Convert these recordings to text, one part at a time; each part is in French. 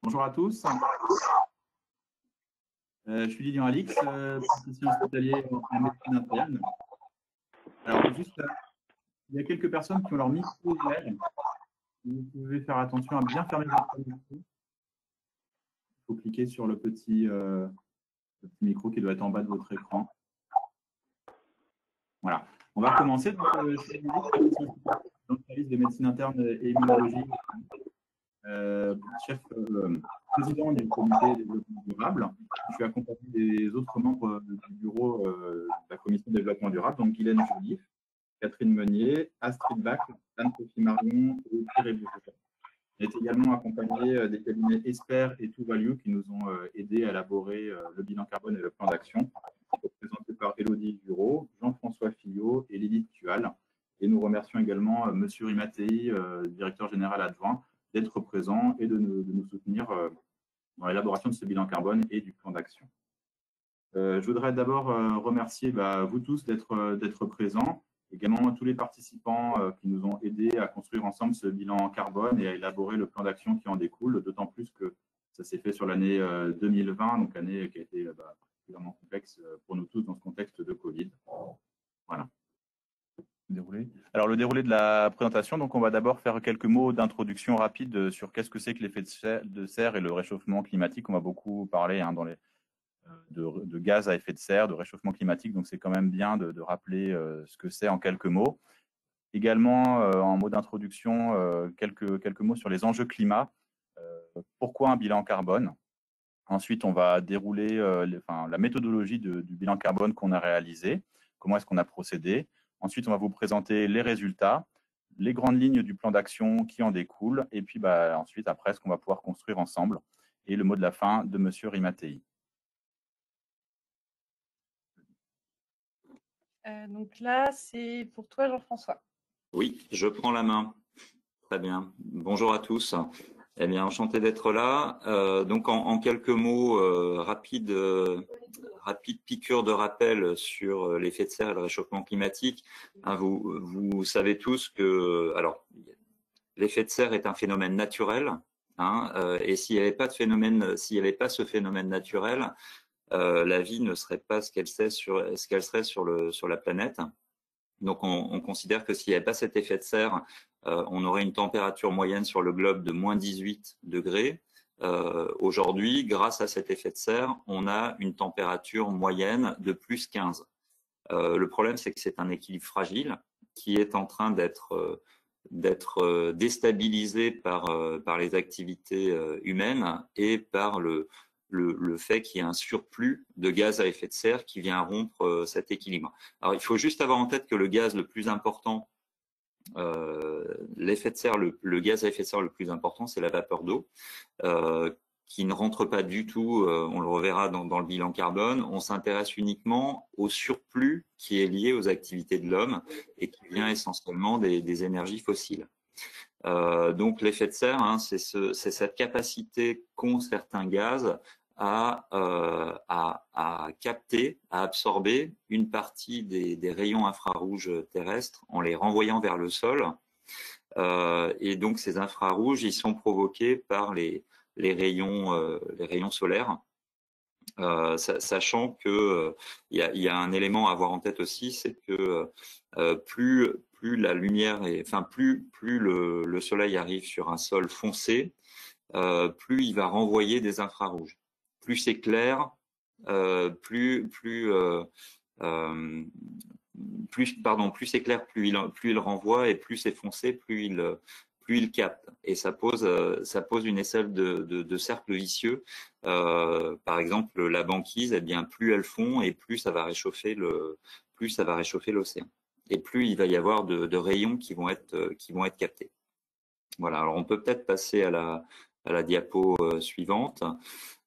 Bonjour à tous. Je suis Lilian Alix, praticien hospitalier en médecine interne. Alors, juste, il y a quelques personnes qui ont leur micro ouvert. Vous pouvez faire attention à bien fermer votre micro. Il faut cliquer sur le petit micro qui doit être en bas de votre écran. Voilà. On va recommencer. Donc, je suis Lilian Alix, praticien hospitalier dans le service de médecine interne et immunologie, chef président du comité développement durable. Je suis accompagné des autres membres du bureau de la commission développement durable, donc Guylaine Joliffe, Catherine Meunier, Astrid Bach, Anne-Sophie Marion et Thierry Bourget. On est également accompagné des cabinets Esper et Two Value qui nous ont aidés à élaborer le bilan carbone et le plan d'action, représentés par Élodie Bureau, Jean-François Fillot et Lilith Tual. Et nous remercions également M. Rimatei, directeur général adjoint, d'être présent et de nous soutenir dans l'élaboration de ce bilan carbone et du plan d'action. Je voudrais d'abord remercier vous tous d'être présents, également tous les participants qui nous ont aidés à construire ensemble ce bilan carbone et à élaborer le plan d'action qui en découle, d'autant plus que ça s'est fait sur l'année 2020, donc année qui a été particulièrement complexe pour nous tous dans ce contexte de Covid. Voilà. Alors, le déroulé de la présentation, donc on va d'abord faire quelques mots d'introduction rapide sur qu'est-ce que c'est que l'effet de serre et le réchauffement climatique. On va beaucoup parler de gaz à effet de serre, de réchauffement climatique, donc c'est quand même bien de rappeler ce que c'est en quelques mots. Également, en mot d'introduction, quelques mots sur les enjeux climat. Pourquoi un bilan carbone? Ensuite, on va dérouler la méthodologie du bilan carbone qu'on a réalisé, comment est-ce qu'on a procédé. Ensuite, on va vous présenter les résultats, les grandes lignes du plan d'action qui en découlent, et puis ensuite, après, ce qu'on va pouvoir construire ensemble, et le mot de la fin de M. Rimatei. Donc là, c'est pour toi, Jean-François. Oui, je prends la main. Très bien. Bonjour à tous. Eh bien, enchanté d'être là. Donc, en quelques mots, rapide piqûre de rappel sur l'effet de serre et le réchauffement climatique. Hein, vous savez tous que, alors, l'effet de serre est un phénomène naturel. Et s'il n'y avait pas ce phénomène naturel, la vie ne serait pas ce qu'elle serait sur la planète. Donc, on considère que s'il n'y avait pas cet effet de serre, on aurait une température moyenne sur le globe de moins 18 degrés. Aujourd'hui, grâce à cet effet de serre, on a une température moyenne de plus 15. Le problème, c'est que c'est un équilibre fragile qui est en train d'être déstabilisé par les activités humaines et par le fait qu'il y a un surplus de gaz à effet de serre qui vient rompre cet équilibre. Alors, il faut juste avoir en tête que le gaz le plus important, l'effet de serre, le gaz à effet de serre le plus important, c'est la vapeur d'eau, qui ne rentre pas du tout, on le reverra dans le bilan carbone. On s'intéresse uniquement au surplus qui est lié aux activités de l'homme et qui vient essentiellement des énergies fossiles. Donc l'effet de serre, c'est cette capacité qu'ont certains gaz à capter, à absorber une partie des rayons infrarouges terrestres en les renvoyant vers le sol. Et donc ces infrarouges, ils sont provoqués par les rayons solaires. Sachant que il y a un élément à avoir en tête aussi, c'est que plus la lumière plus le soleil arrive sur un sol foncé, plus il va renvoyer des infrarouges. Plus c'est clair, plus c'est clair, plus il renvoie, et plus c'est foncé, plus il capte. Et ça pose une espèce de cercle vicieux. Par exemple, la banquise, eh bien, plus elle fond et plus ça va réchauffer l'océan. Et plus il va y avoir de rayons qui vont être captés. Voilà. Alors, on peut peut-être passer à la diapo suivante.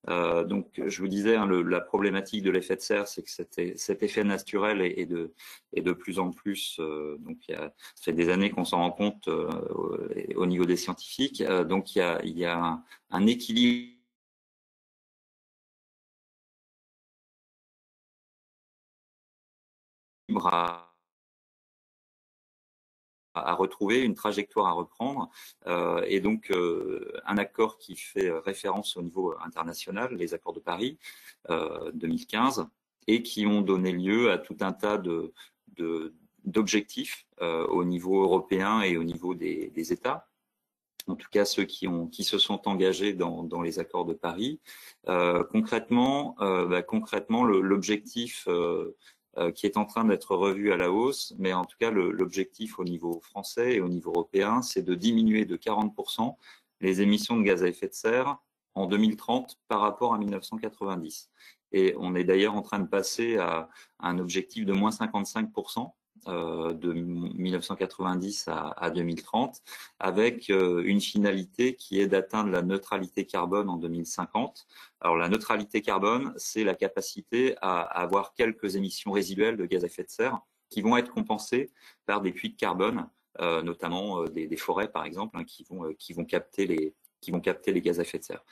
Donc, je vous disais, la problématique de l'effet de serre, c'est que cet effet naturel est de plus en plus. Donc, ça fait des années qu'on s'en rend compte au niveau des scientifiques. Donc, il y a un équilibre à à retrouver, une trajectoire à reprendre, et donc un accord qui fait référence au niveau international, les accords de Paris 2015, et qui ont donné lieu à tout un tas d'objectifs au niveau européen et au niveau des États. En tout cas ceux qui se sont engagés dans les accords de Paris. Concrètement, l'objectif qui est en train d'être revu à la hausse, mais en tout cas l'objectif au niveau français et au niveau européen, c'est de diminuer de 40% les émissions de gaz à effet de serre en 2030 par rapport à 1990. Et on est d'ailleurs en train de passer à un objectif de moins 55%. De 1990 à 2030, avec une finalité qui est d'atteindre la neutralité carbone en 2050. Alors la neutralité carbone, c'est la capacité à avoir quelques émissions résiduelles de gaz à effet de serre qui vont être compensées par des puits de carbone, notamment des forêts par exemple, hein, qui vont capter les gaz à effet de serre.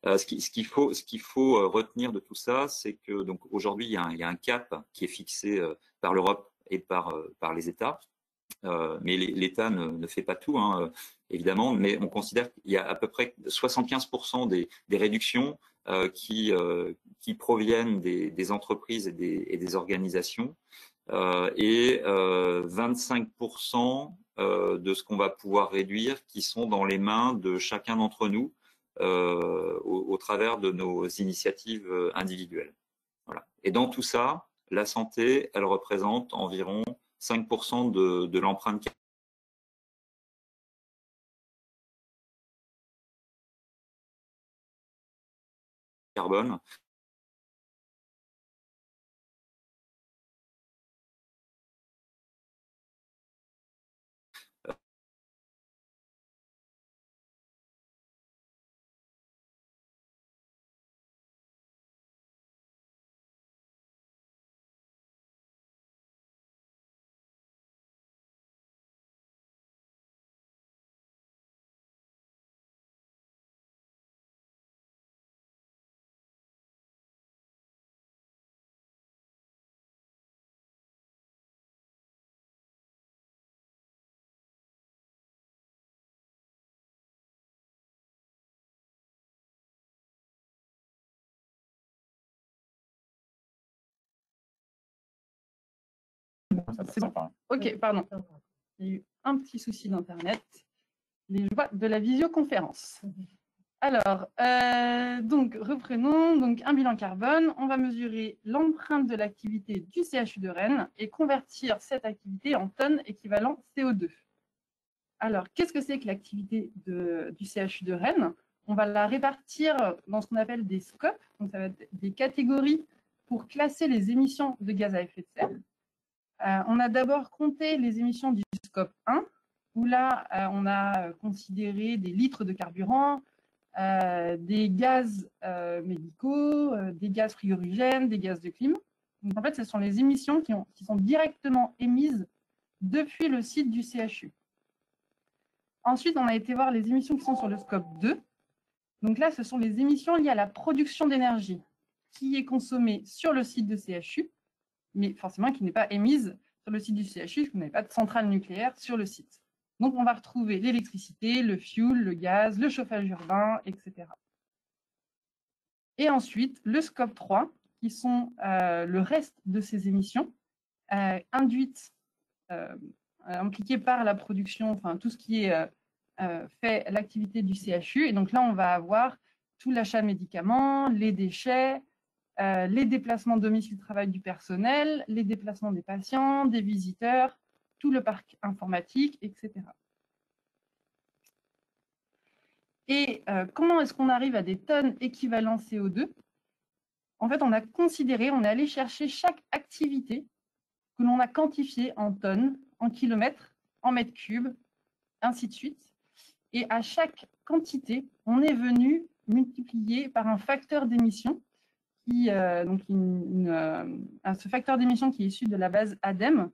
Ce qu'il faut retenir de tout ça, c'est que donc aujourd'hui il y a un cap qui est fixé par l'Europe et par les États, mais l'État ne fait pas tout, hein, évidemment, mais on considère qu'il y a à peu près 75% des réductions qui proviennent des entreprises et des organisations, et 25% de ce qu'on va pouvoir réduire qui sont dans les mains de chacun d'entre nous au travers de nos initiatives individuelles. Voilà. Et dans tout ça, la santé, elle représente environ 5% de l'empreinte carbone. C'est bon. Ok, pardon. Il y a eu un petit souci d'Internet. Les joies de la visioconférence. Alors, donc, reprenons. Donc, un bilan carbone. On va mesurer l'empreinte de l'activité du CHU de Rennes et convertir cette activité en tonnes équivalent CO2. Alors, qu'est-ce que c'est que l'activité du CHU de Rennes? On va la répartir dans ce qu'on appelle des scopes. Donc, ça va être des catégories pour classer les émissions de gaz à effet de serre. On a d'abord compté les émissions du scope 1, où là, on a considéré des litres de carburant, des gaz médicaux, des gaz frigorigènes, des gaz de clim. Donc, en fait, ce sont les émissions qui sont directement émises depuis le site du CHU. Ensuite, on a été voir les émissions qui sont sur le scope 2. Donc là, ce sont les émissions liées à la production d'énergie qui est consommée sur le site de CHU, mais forcément qui n'est pas émise sur le site du CHU, parce qu'on n'avait pas de centrale nucléaire sur le site. Donc, on va retrouver l'électricité, le fuel, le gaz, le chauffage urbain, etc. Et ensuite, le scope 3, qui sont le reste de ces émissions induites, impliquées par la production, enfin tout ce qui est fait l'activité du CHU. Et donc là, on va avoir tout l'achat de médicaments, les déchets, les déplacements domicile-travail du personnel, les déplacements des patients, des visiteurs, tout le parc informatique, etc. Et comment est-ce qu'on arrive à des tonnes équivalent CO2? En fait, on a considéré, on est allé chercher chaque activité que l'on a quantifiée en tonnes, en kilomètres, en mètres cubes, ainsi de suite. Et à chaque quantité, on est venu multiplier par un facteur d'émission, ce facteur d'émission qui est issu de la base ADEME.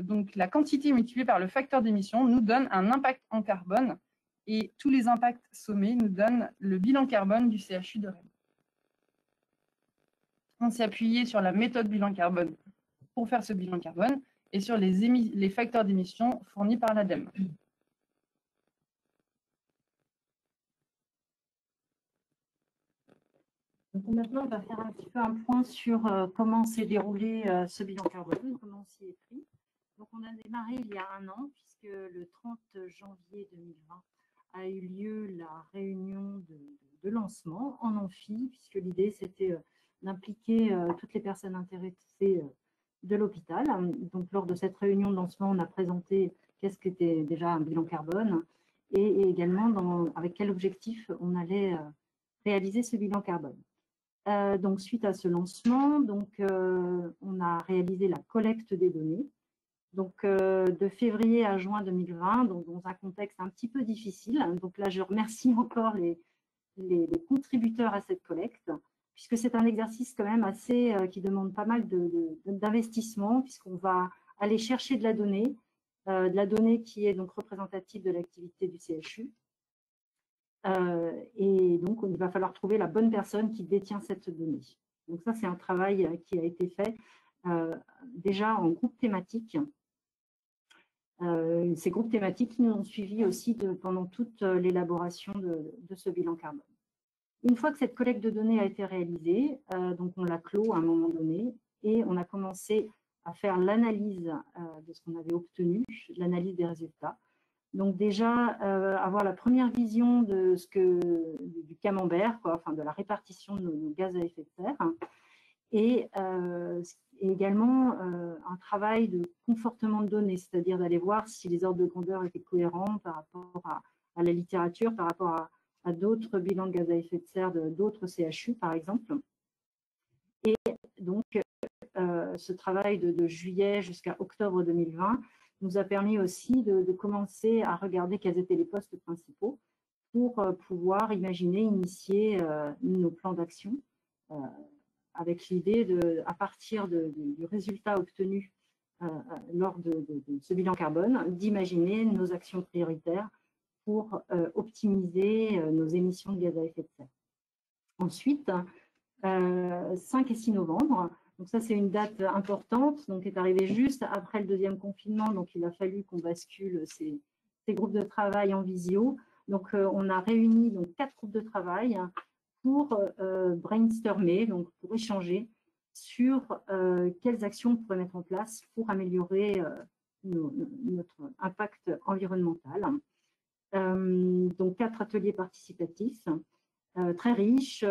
Donc, la quantité multipliée par le facteur d'émission nous donne un impact en carbone. Et tous les impacts sommés nous donnent le bilan carbone du CHU de Rennes. On s'est appuyé sur la méthode bilan carbone pour faire ce bilan carbone. et sur les facteurs d'émission fournis par l'ADEME. Donc maintenant, on va faire un petit peu un point sur comment s'est déroulé ce bilan carbone, comment on s'y est pris. Donc on a démarré il y a un an, puisque le 30 janvier 2020 a eu lieu la réunion de lancement en amphi, puisque l'idée c'était d'impliquer toutes les personnes intéressées de l'hôpital. Donc lors de cette réunion de lancement, on a présenté qu'est-ce qu'était déjà un bilan carbone et également avec quel objectif on allait réaliser ce bilan carbone. Donc suite à ce lancement, on a réalisé la collecte des données. Donc de février à juin 2020, donc dans un contexte un petit peu difficile. Donc là, je remercie encore les contributeurs à cette collecte, puisque c'est un exercice quand même assez qui demande pas mal d'investissement, puisqu'on va aller chercher de la donnée qui est donc représentative de l'activité du CHU. Et donc, il va falloir trouver la bonne personne qui détient cette donnée. Donc ça, c'est un travail qui a été fait déjà en groupe thématique. Ces groupes thématiques qui nous ont suivis aussi pendant toute l'élaboration de ce bilan carbone. Une fois que cette collecte de données a été réalisée, donc on l'a clos à un moment donné et on a commencé à faire l'analyse de ce qu'on avait obtenu, l'analyse des résultats. Donc déjà, avoir la première vision de du camembert, enfin de la répartition de nos gaz à effet de serre, et également un travail de confortement de données, c'est-à-dire d'aller voir si les ordres de grandeur étaient cohérents par rapport à la littérature, par rapport à d'autres bilans de gaz à effet de serre d'autres CHU, par exemple. Et donc, ce travail de juillet jusqu'à octobre 2020 nous a permis aussi de commencer à regarder quels étaient les postes principaux pour pouvoir imaginer, initier nos plans d'action avec l'idée, à partir du résultat obtenu lors de ce bilan carbone, d'imaginer nos actions prioritaires pour optimiser nos émissions de gaz à effet de serre. Ensuite, 5 et 6 novembre, donc ça c'est une date importante, donc est arrivée juste après le deuxième confinement, donc il a fallu qu'on bascule ces groupes de travail en visio. Donc on a réuni 4 groupes de travail pour brainstormer, donc pour échanger sur quelles actions on pourrait mettre en place pour améliorer notre impact environnemental. Donc 4 ateliers participatifs, très riches,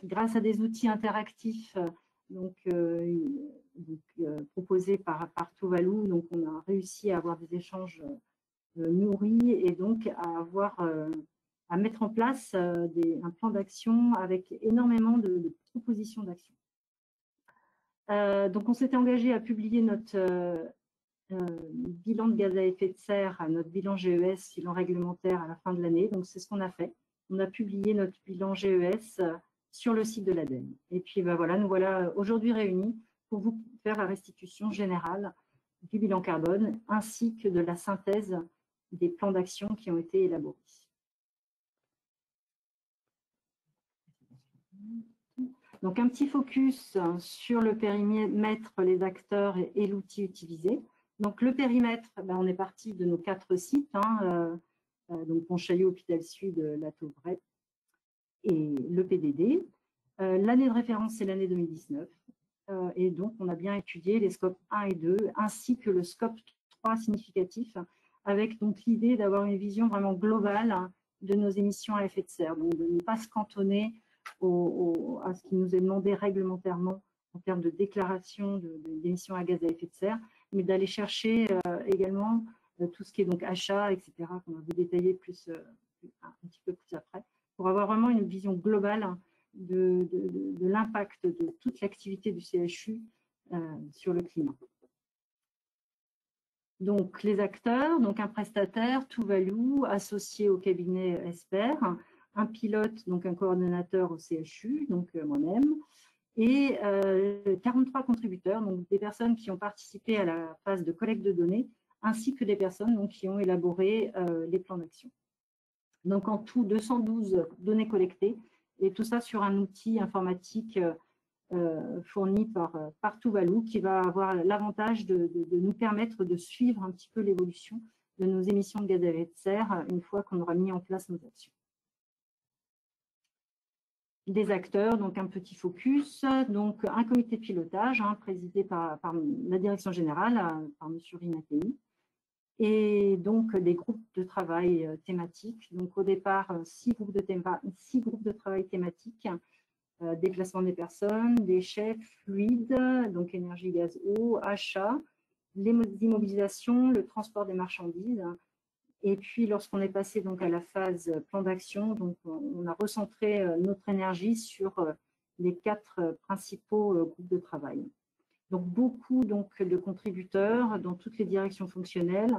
grâce à des outils interactifs proposés par Tuvalu. Donc on a réussi à avoir des échanges nourris et donc à mettre en place un plan d'action avec énormément de propositions d'action. Donc on s'était engagé à publier notre bilan de gaz à effet de serre, notre bilan GES, bilan réglementaire à la fin de l'année. Donc c'est ce qu'on a fait. On a publié notre bilan GES sur le site de l'ADEME. Et puis voilà, nous voilà aujourd'hui réunis pour vous faire la restitution générale du bilan carbone ainsi que de la synthèse des plans d'action qui ont été élaborés. Donc un petit focus sur le périmètre, les acteurs et l'outil utilisé. Donc le périmètre, on est parti de nos 4 sites, donc Pontchaillou, Hôpital Sud, La Tauvraie et le PDD. L'année de référence, c'est l'année 2019. Et donc, on a bien étudié les scopes 1 et 2, ainsi que le scope 3 significatif, avec donc l'idée d'avoir une vision vraiment globale de nos émissions à effet de serre, donc de ne pas se cantonner à ce qui nous est demandé réglementairement en termes de déclaration d'émissions à gaz à effet de serre, mais d'aller chercher également tout ce qui est donc achat, etc., qu'on va vous détailler un petit peu plus après, pour avoir vraiment une vision globale de l'impact de toute l'activité du CHU sur le climat. Donc les acteurs, donc un prestataire, Tuvalu, associé au cabinet Esper, un pilote, donc un coordonnateur au CHU, donc moi-même, et 43 contributeurs, donc des personnes qui ont participé à la phase de collecte de données, ainsi que des personnes donc, qui ont élaboré les plans d'action. Donc en tout, 212 données collectées, et tout ça sur un outil informatique fourni par Tuvalu, qui va avoir l'avantage de nous permettre de suivre un petit peu l'évolution de nos émissions de gaz à effet de serre une fois qu'on aura mis en place nos actions. Des acteurs, donc un petit focus, donc un comité de pilotage présidé par la direction générale, par M. Rinatei, et donc des groupes de travail thématiques. Donc au départ, 6 groupes de travail thématiques, déplacement des personnes, déchets, fluides, donc énergie, gaz, eau, achat, les immobilisations, le transport des marchandises. Et puis, lorsqu'on est passé donc à la phase plan d'action, donc on a recentré notre énergie sur les 4 principaux groupes de travail. Donc, beaucoup de contributeurs dans toutes les directions fonctionnelles,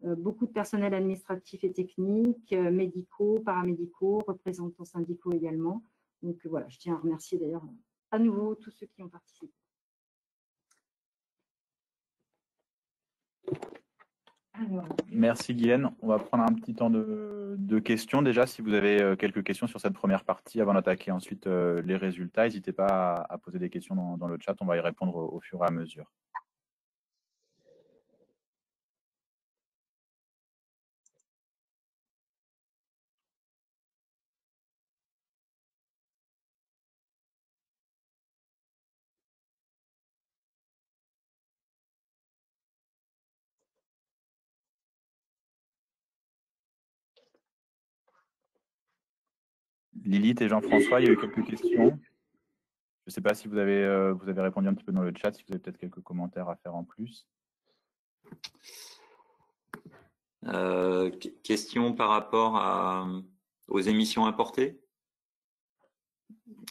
beaucoup de personnel administratif et technique, médicaux, paramédicaux, représentants syndicaux également. Donc, voilà, je tiens à remercier d'ailleurs à nouveau tous ceux qui ont participé. Alors, merci Guylaine. On va prendre un petit temps de questions. Déjà, si vous avez quelques questions sur cette première partie avant d'attaquer ensuite les résultats, n'hésitez pas à poser des questions dans le chat. On va y répondre au fur et à mesure. Lilith et Jean-François, il y a eu quelques questions. Je ne sais pas si vous avez répondu un petit peu dans le chat, si vous avez peut-être quelques commentaires à faire en plus. Question par rapport aux émissions importées.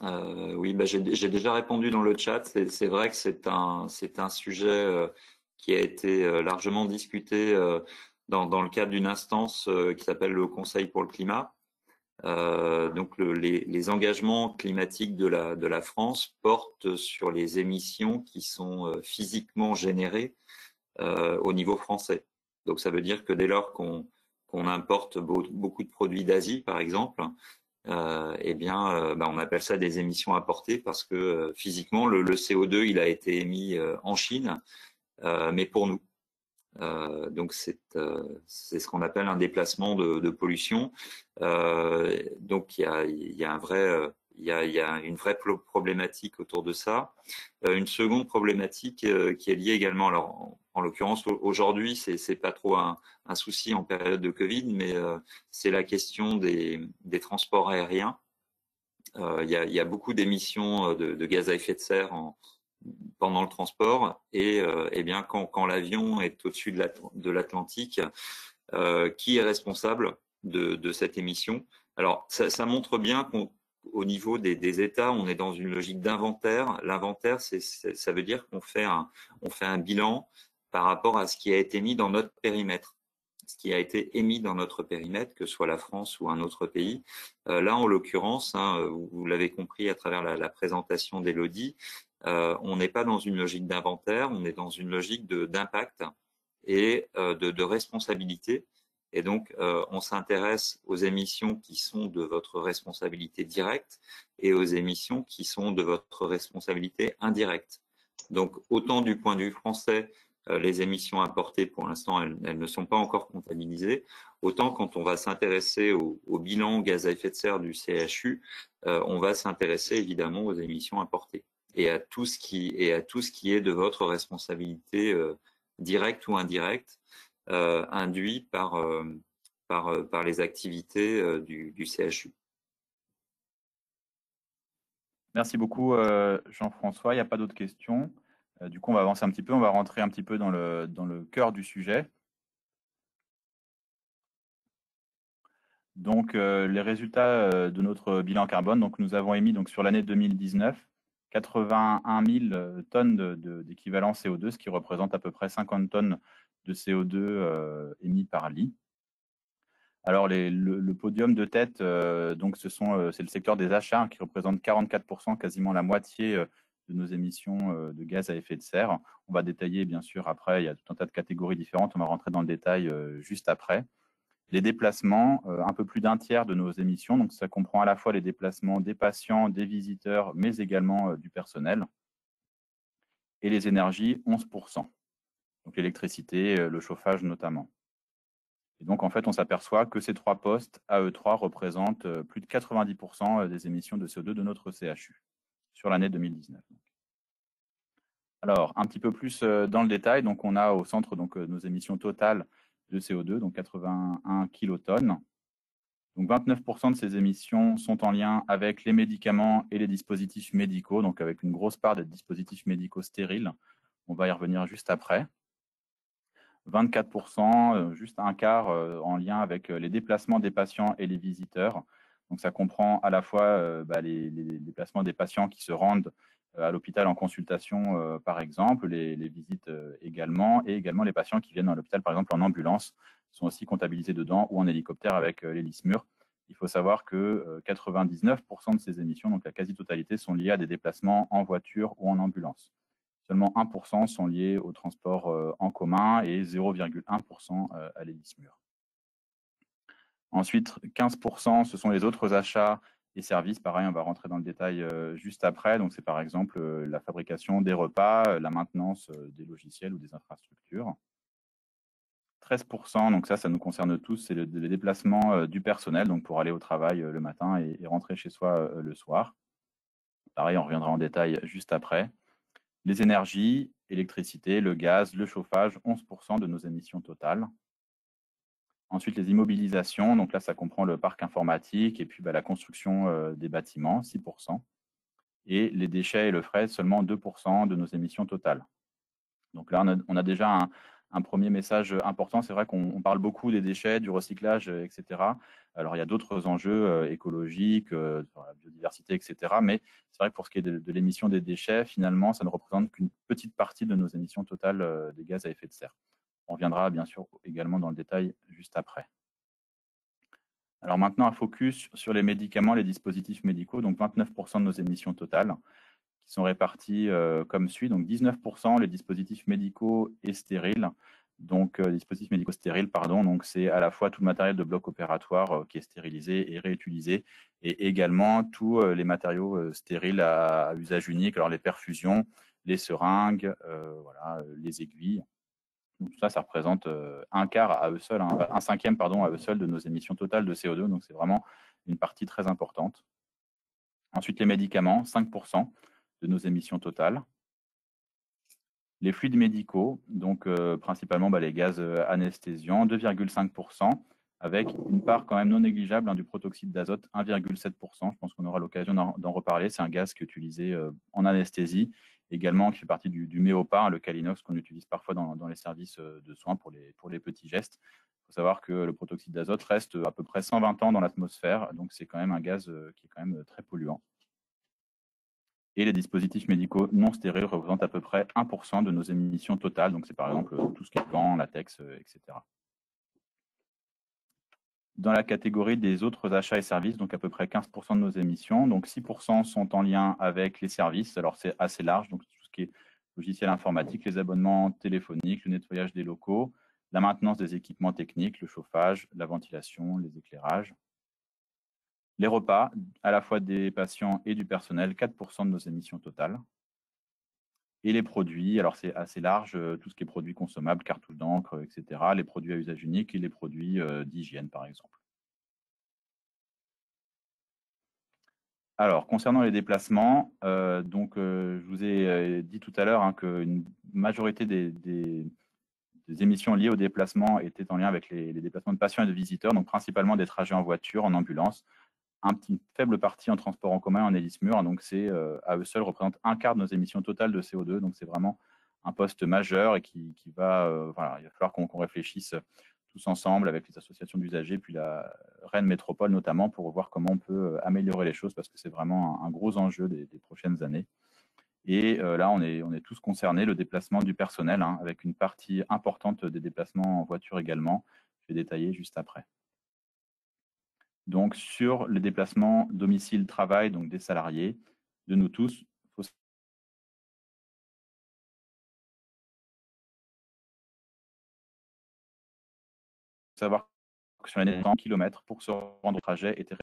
Oui, j'ai déjà répondu dans le chat. C'est vrai que c'est un sujet qui a été largement discuté dans le cadre d'une instance qui s'appelle le Conseil pour le climat. Donc les engagements climatiques de la France portent sur les émissions qui sont physiquement générées au niveau français. Donc ça veut dire que dès lors qu'on importe beaucoup de produits d'Asie, par exemple, on appelle ça des émissions importées parce que physiquement le CO2 il a été émis en Chine, mais pour nous. Donc c'est ce qu'on appelle un déplacement de pollution. Donc il y a une vraie problématique autour de ça. Une seconde problématique qui est liée également, alors en l'occurrence aujourd'hui c'est pas trop un souci en période de Covid, mais c'est la question des transports aériens. Il y a beaucoup d'émissions de gaz à effet de serre pendant le transport et bien quand l'avion est au-dessus de l'Atlantique, qui est responsable de cette émission? Alors ça montre bien qu'au niveau des États, on est dans une logique d'inventaire. L'inventaire, ça veut dire qu'on fait un bilan par rapport à ce qui a été mis dans notre périmètre. Ce qui a été émis dans notre périmètre, que ce soit la France ou un autre pays. Là, en l'occurrence, vous l'avez compris à travers la présentation d'Élodie, on n'est pas dans une logique d'inventaire, on est dans une logique d'impact et de responsabilité. Et donc, on s'intéresse aux émissions qui sont de votre responsabilité directe et aux émissions qui sont de votre responsabilité indirecte. Donc, autant du point de vue français, les émissions importées, pour l'instant, elles ne sont pas encore comptabilisées. Autant quand on va s'intéresser au bilan gaz à effet de serre du CHU, on va s'intéresser évidemment aux émissions importées et à tout ce qui est de votre responsabilité directe ou indirecte, induit par les activités du CHU. Merci beaucoup Jean-François. Il n'y a pas d'autres questions. Du coup, on va avancer un petit peu, on va rentrer un petit peu dans le cœur du sujet. Donc, les résultats de notre bilan carbone. Donc, nous avons émis sur l'année 2019 81 000 tonnes d'équivalent CO2, ce qui représente à peu près 50 tonnes de CO2 émis par lit. Alors, le podium de tête, c'est le secteur des achats qui représente 44%, quasiment la moitié de nos émissions de gaz à effet de serre. On va détailler, bien sûr, après, il y a tout un tas de catégories différentes. On va rentrer dans le détail juste après. les déplacements, un peu plus d'un tiers de nos émissions. Donc, ça comprend à la fois les déplacements des patients, des visiteurs, mais également du personnel. Et les énergies, 11%. Donc, l'électricité, le chauffage notamment. Et donc, en fait, on s'aperçoit que ces 3 postes, à eux 3, représentent plus de 90% des émissions de CO2 de notre CHU sur l'année 2019. Alors, un petit peu plus dans le détail, donc on a au centre nos émissions totales de CO2, donc 81 kilotonnes. Donc 29% de ces émissions sont en lien avec les médicaments et les dispositifs médicaux, donc avec une grosse part des dispositifs médicaux stériles. On va y revenir juste après. 24%, juste un quart en lien avec les déplacements des patients et les visiteurs. Donc ça comprend à la fois les déplacements des patients qui se rendent à l'hôpital en consultation, par exemple, les visites également, et également les patients qui viennent à l'hôpital, par exemple, en ambulance, sont aussi comptabilisés dedans, ou en hélicoptère avec l'hélice mur. Il faut savoir que 99% de ces émissions, donc la quasi-totalité, sont liées à des déplacements en voiture ou en ambulance. Seulement 1% sont liés au transport en commun et 0,1% à l'hélice mur. Ensuite, 15%, ce sont les autres achats et services. Pareil, on va rentrer dans le détail juste après. Donc, c'est par exemple la fabrication des repas, la maintenance des logiciels ou des infrastructures. 13%, donc ça nous concerne tous, c'est le déplacement du personnel, donc pour aller au travail le matin et rentrer chez soi le soir. Pareil, on reviendra en détail juste après. Les énergies, électricité, le gaz, le chauffage, 11% de nos émissions totales. Ensuite, les immobilisations, donc là, ça comprend le parc informatique et puis la construction des bâtiments, 6%. Et les déchets et le fret, seulement 2% de nos émissions totales. Donc là, on a déjà un premier message important. C'est vrai qu'on parle beaucoup des déchets, du recyclage, etc. Alors, il y a d'autres enjeux écologiques, sur la biodiversité, etc. Mais c'est vrai que pour ce qui est de l'émission des déchets, finalement, ça ne représente qu'une petite partie de nos émissions totales des gaz à effet de serre. On reviendra bien sûr également dans le détail juste après. Alors maintenant, un focus sur les médicaments, les dispositifs médicaux, donc 29% de nos émissions totales, qui sont répartis comme suit. Donc 19% les dispositifs médicaux et stériles. Donc dispositifs médicaux stériles, pardon. Donc c'est à la fois tout le matériel de bloc opératoire qui est stérilisé et réutilisé, et également tous les matériaux stériles à usage unique. Alors les perfusions, les seringues, voilà, les aiguilles. Donc, tout ça, ça représente un quart à eux seuls, un cinquième pardon, à eux seuls de nos émissions totales de CO2. Donc c'est vraiment une partie très importante. Ensuite, les médicaments, 5% de nos émissions totales. Les fluides médicaux, donc principalement les gaz anesthésiants, 2,5%, avec une part quand même non négligeable du protoxyde d'azote, 1,7%. Je pense qu'on aura l'occasion d'en reparler. C'est un gaz qui est utilisé en anesthésie, également qui fait partie du méopa, le Calinox qu'on utilise parfois dans les services de soins pour les petits gestes. Il faut savoir que le protoxyde d'azote reste à peu près 120 ans dans l'atmosphère, donc c'est quand même un gaz qui est quand même très polluant. Et les dispositifs médicaux non stériles représentent à peu près 1% de nos émissions totales. Donc, c'est par exemple tout ce qui est gants, latex, etc. Dans la catégorie des autres achats et services, donc à peu près 15% de nos émissions. Donc, 6% sont en lien avec les services. Alors, c'est assez large. Donc, tout ce qui est logiciel informatique, les abonnements téléphoniques, le nettoyage des locaux, la maintenance des équipements techniques, le chauffage, la ventilation, les éclairages. Les repas, à la fois des patients et du personnel, 4% de nos émissions totales. Et les produits, alors c'est assez large, tout ce qui est produits consommables, cartouches d'encre, etc. Les produits à usage unique et les produits d'hygiène, par exemple. Alors, concernant les déplacements, je vous ai dit tout à l'heure qu'une majorité des émissions liées aux déplacements étaient en lien avec les déplacements de patients et de visiteurs, donc principalement des trajets en voiture, en ambulance, une faible partie en transport en commun, en hélice mur. Donc, c'est à eux seuls représente un quart de nos émissions totales de CO2. Donc, c'est vraiment un poste majeur et qui va, voilà, il va falloir qu'on réfléchisse tous ensemble avec les associations d'usagers, puis la Rennes Métropole notamment, pour voir comment on peut améliorer les choses, parce que c'est vraiment un gros enjeu des prochaines années. Et là, on est tous concernés, le déplacement du personnel, avec une partie importante des déplacements en voiture également. Je vais détailler juste après. Donc, sur les déplacements domicile-travail, donc des salariés, de nous tous, il faut savoir sur l'année 100 km pour se rendre au trajet était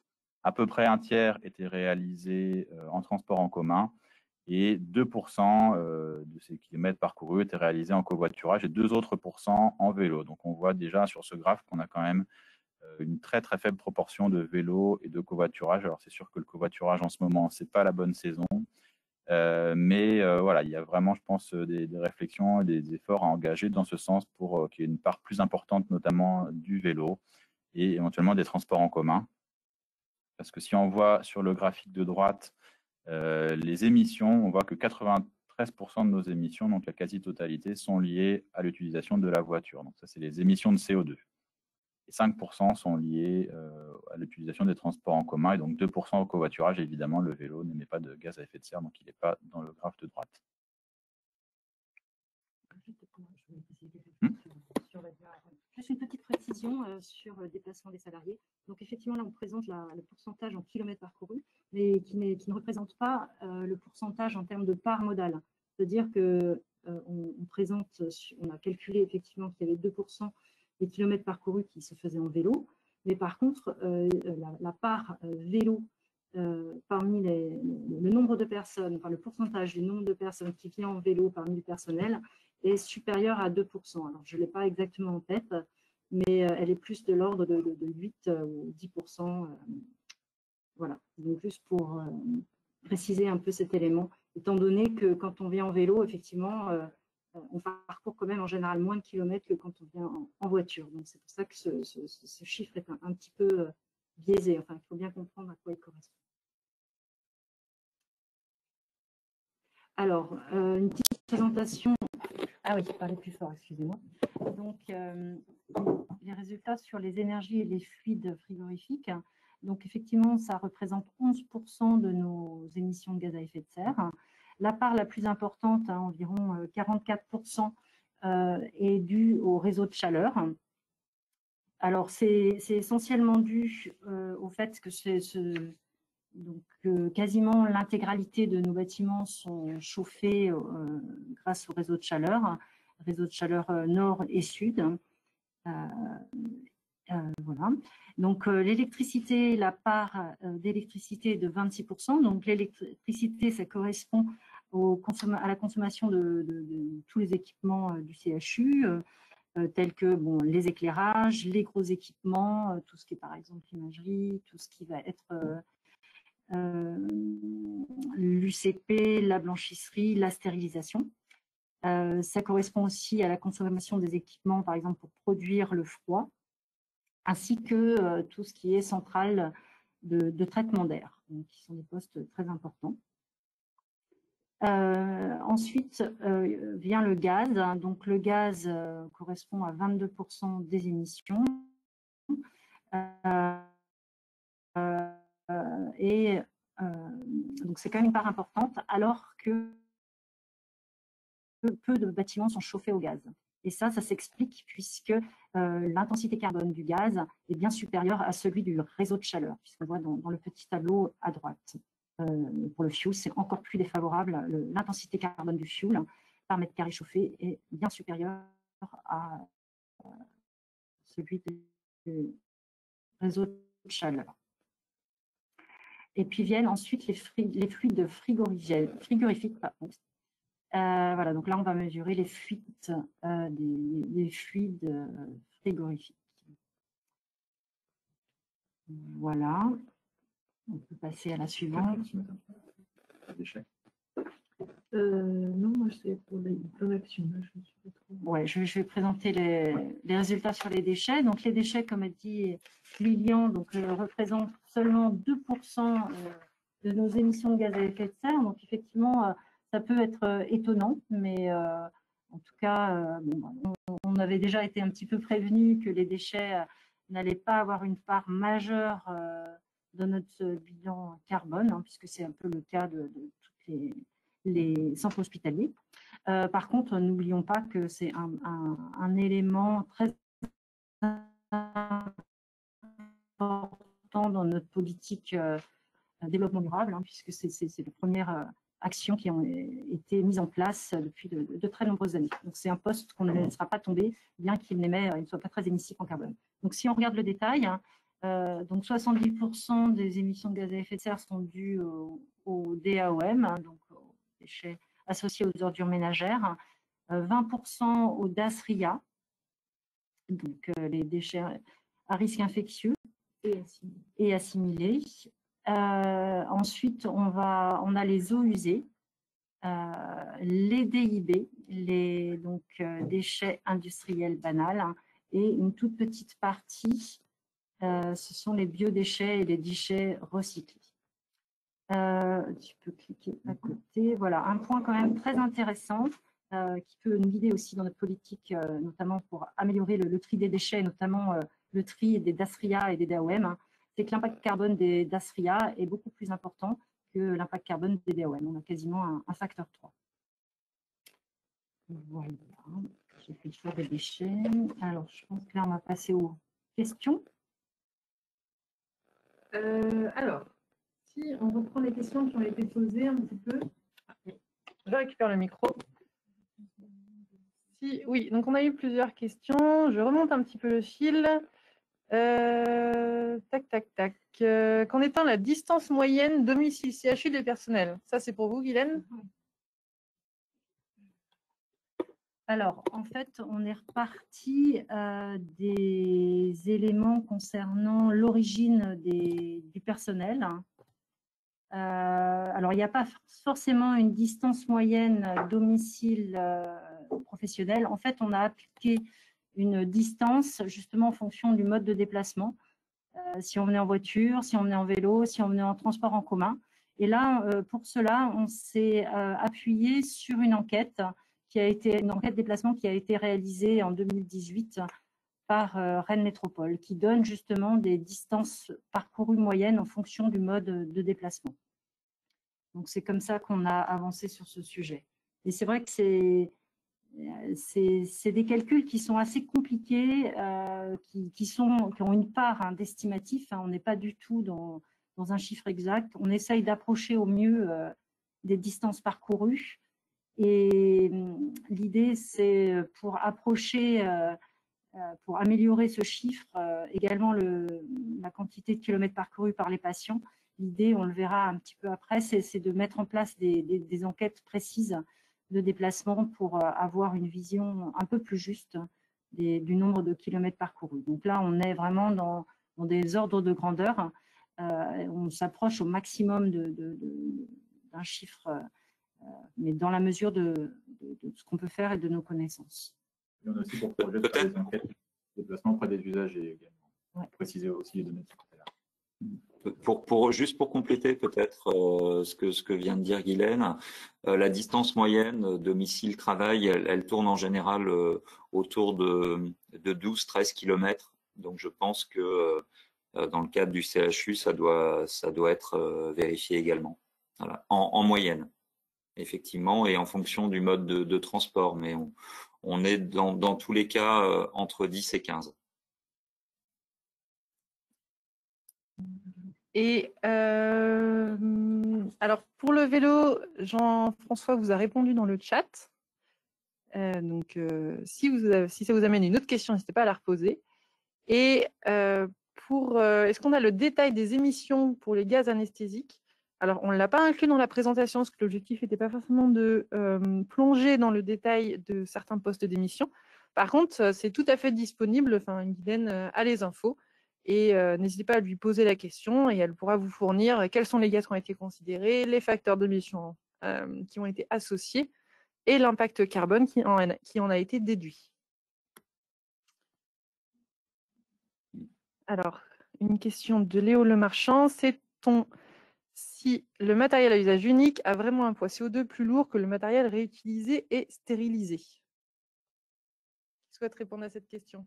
à peu près un tiers était réalisé en transport en commun et 2% de ces kilomètres parcourus étaient réalisés en covoiturage et 2 autres pourcents en vélo. Donc on voit déjà sur ce graphe qu'on a quand même une très très faible proportion de vélo et de covoiturage. Alors c'est sûr que le covoiturage en ce moment, c'est pas la bonne saison. Mais voilà, il y a vraiment, je pense, des réflexions et des efforts à engager dans ce sens pour qu'il y ait une part plus importante, notamment du vélo et éventuellement des transports en commun. Parce que si on voit sur le graphique de droite les émissions, on voit que 93% de nos émissions, donc la quasi-totalité, sont liées à l'utilisation de la voiture. Donc ça, c'est les émissions de CO2. Et 5% sont liés à l'utilisation des transports en commun et donc 2% au covoiturage. Et évidemment, le vélo n'émet pas de gaz à effet de serre, donc il n'est pas dans le graphe de droite. Juste une petite précision sur le déplacement des salariés. Donc effectivement, là, on présente le pourcentage en kilomètres parcourus, mais qui ne représente pas le pourcentage en termes de part modale. C'est-à-dire que on a calculé effectivement qu'il y avait 2% des kilomètres parcourus qui se faisaient en vélo, mais par contre, la part vélo parmi le nombre de personnes, enfin le pourcentage du nombre de personnes qui vient en vélo parmi le personnel est supérieure à 2%. Alors, je ne l'ai pas exactement en tête, mais elle est plus de l'ordre de 8 ou 10%. Voilà, donc juste pour préciser un peu cet élément, étant donné que quand on vient en vélo, effectivement, on parcourt quand même en général moins de kilomètres que quand on vient en voiture. Donc, c'est pour ça que ce chiffre est un petit peu biaisé. Enfin, il faut bien comprendre à quoi il correspond. Alors, une petite présentation. Ah oui, parlez plus fort, excusez-moi. Donc, les résultats sur les énergies et les fluides frigorifiques. Donc, effectivement, ça représente 11% de nos émissions de gaz à effet de serre. La part la plus importante, environ 44%, est due au réseau de chaleur. Alors, c'est essentiellement dû au fait que quasiment l'intégralité de nos bâtiments sont chauffés grâce au réseau de chaleur nord et sud. Voilà. Donc, l'électricité, la part d'électricité est de 26%. Donc, l'électricité, ça correspond à la consommation de tous les équipements du CHU, tels que les éclairages, les gros équipements, tout ce qui est par exemple l'imagerie, tout ce qui va être l'UCP, la blanchisserie, la stérilisation. Ça correspond aussi à la consommation des équipements, par exemple pour produire le froid, ainsi que tout ce qui est centrale de traitement d'air, qui sont des postes très importants. Ensuite vient le gaz. Donc le gaz correspond à 22% des émissions. Donc c'est quand même une part importante, alors que peu de bâtiments sont chauffés au gaz. Et ça s'explique puisque l'intensité carbone du gaz est bien supérieure à celui du réseau de chaleur, puisqu'on voit dans le petit tableau à droite. Pour le fioul, c'est encore plus défavorable. L'intensité carbone du fioul par mètre carré chauffé est bien supérieure à celui du réseau de chaleur. Et puis viennent ensuite les fluides frigorifiques. Voilà, donc là, on va mesurer les fuites des fluides frigorifiques. Voilà. On peut passer à la suivante. Non, moi, c'est pour les corrections. Ouais, je vais présenter les résultats sur les déchets. Donc, les déchets, comme a dit Lilian, représentent seulement 2% de nos émissions de gaz à effet de serre. Donc, effectivement, ça peut être étonnant, mais en tout cas, on avait déjà été un petit peu prévenu que les déchets n'allaient pas avoir une part majeure dans notre bilan carbone, puisque c'est un peu le cas de toutes les centres hospitaliers. Par contre, n'oublions pas que c'est un élément très important dans notre politique développement durable, puisque c'est la première actions qui ont été mises en place depuis de très nombreuses années. Donc, c'est un poste qu'on ne laissera pas tomber, bien qu'il ne soit pas très émissif en carbone. Donc, si on regarde le détail, donc 70% des émissions de gaz à effet de serre sont dues au DAOM, donc aux déchets associés aux ordures ménagères, 20% au DASRIA, donc les déchets à risque infectieux et assimilés. Ensuite, on a les eaux usées, les DIB, les déchets industriels banals, et une toute petite partie, ce sont les biodéchets et les déchets recyclés. Tu peux cliquer à côté. Voilà, un point quand même très intéressant qui peut nous guider aussi dans notre politique, notamment pour améliorer le tri des déchets, notamment le tri des DASRIA et des DAOM, c'est que l'impact carbone des DASRIA est beaucoup plus important que l'impact carbone des DAOM. On a quasiment un facteur 3. Voilà, j'ai fait le choix des déchets. Alors, je pense que là, on va passer aux questions. Alors, si on reprend les questions qui ont été posées un petit peu. Je récupère le micro. Oui, donc on a eu plusieurs questions. Je remonte un petit peu le fil. Tac, tac, tac. Qu'en est-il la distance moyenne domicile CHU des personnels? Ça, c'est pour vous, Guylaine? Alors, en fait, on est reparti des éléments concernant l'origine du personnel. Alors, il n'y a pas forcément une distance moyenne domicile professionnel. En fait, on a appliqué une distance justement en fonction du mode de déplacement. Si on venait en voiture, si on venait en vélo, si on venait en transport en commun. Et là, pour cela, on s'est appuyé sur une enquête déplacement qui a été réalisée en 2018 par Rennes Métropole, qui donne justement des distances parcourues moyennes en fonction du mode de déplacement. Donc, c'est comme ça qu'on a avancé sur ce sujet. Et c'est vrai que c'est des calculs qui sont assez compliqués, qui ont une part d'estimatif. On n'est pas du tout dans un chiffre exact. On essaye d'approcher au mieux des distances parcourues. Et l'idée, c'est pour améliorer ce chiffre, également la quantité de kilomètres parcourus par les patients. L'idée, on le verra un petit peu après, c'est de mettre en place des enquêtes précises de déplacement pour avoir une vision un peu plus juste du nombre de kilomètres parcourus. Donc là, on est vraiment dans des ordres de grandeur. On s'approche au maximum d'un chiffre, mais dans la mesure de ce qu'on peut faire et de nos connaissances. Et on a aussi pour projet de faire des enquêtes de déplacement auprès des usagers également. Ouais. Préciser aussi les données de ce côté-là. Juste pour compléter peut-être ce que vient de dire Guylaine, la distance moyenne domicile-travail, elle tourne en général autour de 12-13 km. Donc je pense que dans le cadre du CHU, ça doit être vérifié également. Voilà. En moyenne, effectivement, et en fonction du mode de transport. Mais on est dans tous les cas entre 10 et 15. Et alors, pour le vélo, Jean-François vous a répondu dans le chat. Donc, si ça vous amène une autre question, n'hésitez pas à la reposer. Et est-ce qu'on a le détail des émissions pour les gaz anesthésiques? Alors, on ne l'a pas inclus dans la présentation, parce que l'objectif n'était pas forcément de plonger dans le détail de certains postes d'émission. Par contre, c'est tout à fait disponible. Enfin, Guylaine a les infos. Et n'hésitez pas à lui poser la question et elle pourra vous fournir quels sont les gaz qui ont été considérés, les facteurs d'émission qui ont été associés et l'impact carbone qui en a été déduit. Alors, une question de Léo Lemarchand, sait-on si le matériel à usage unique a vraiment un poids CO2 plus lourd que le matériel réutilisé et stérilisé? Qui souhaite répondre à cette question?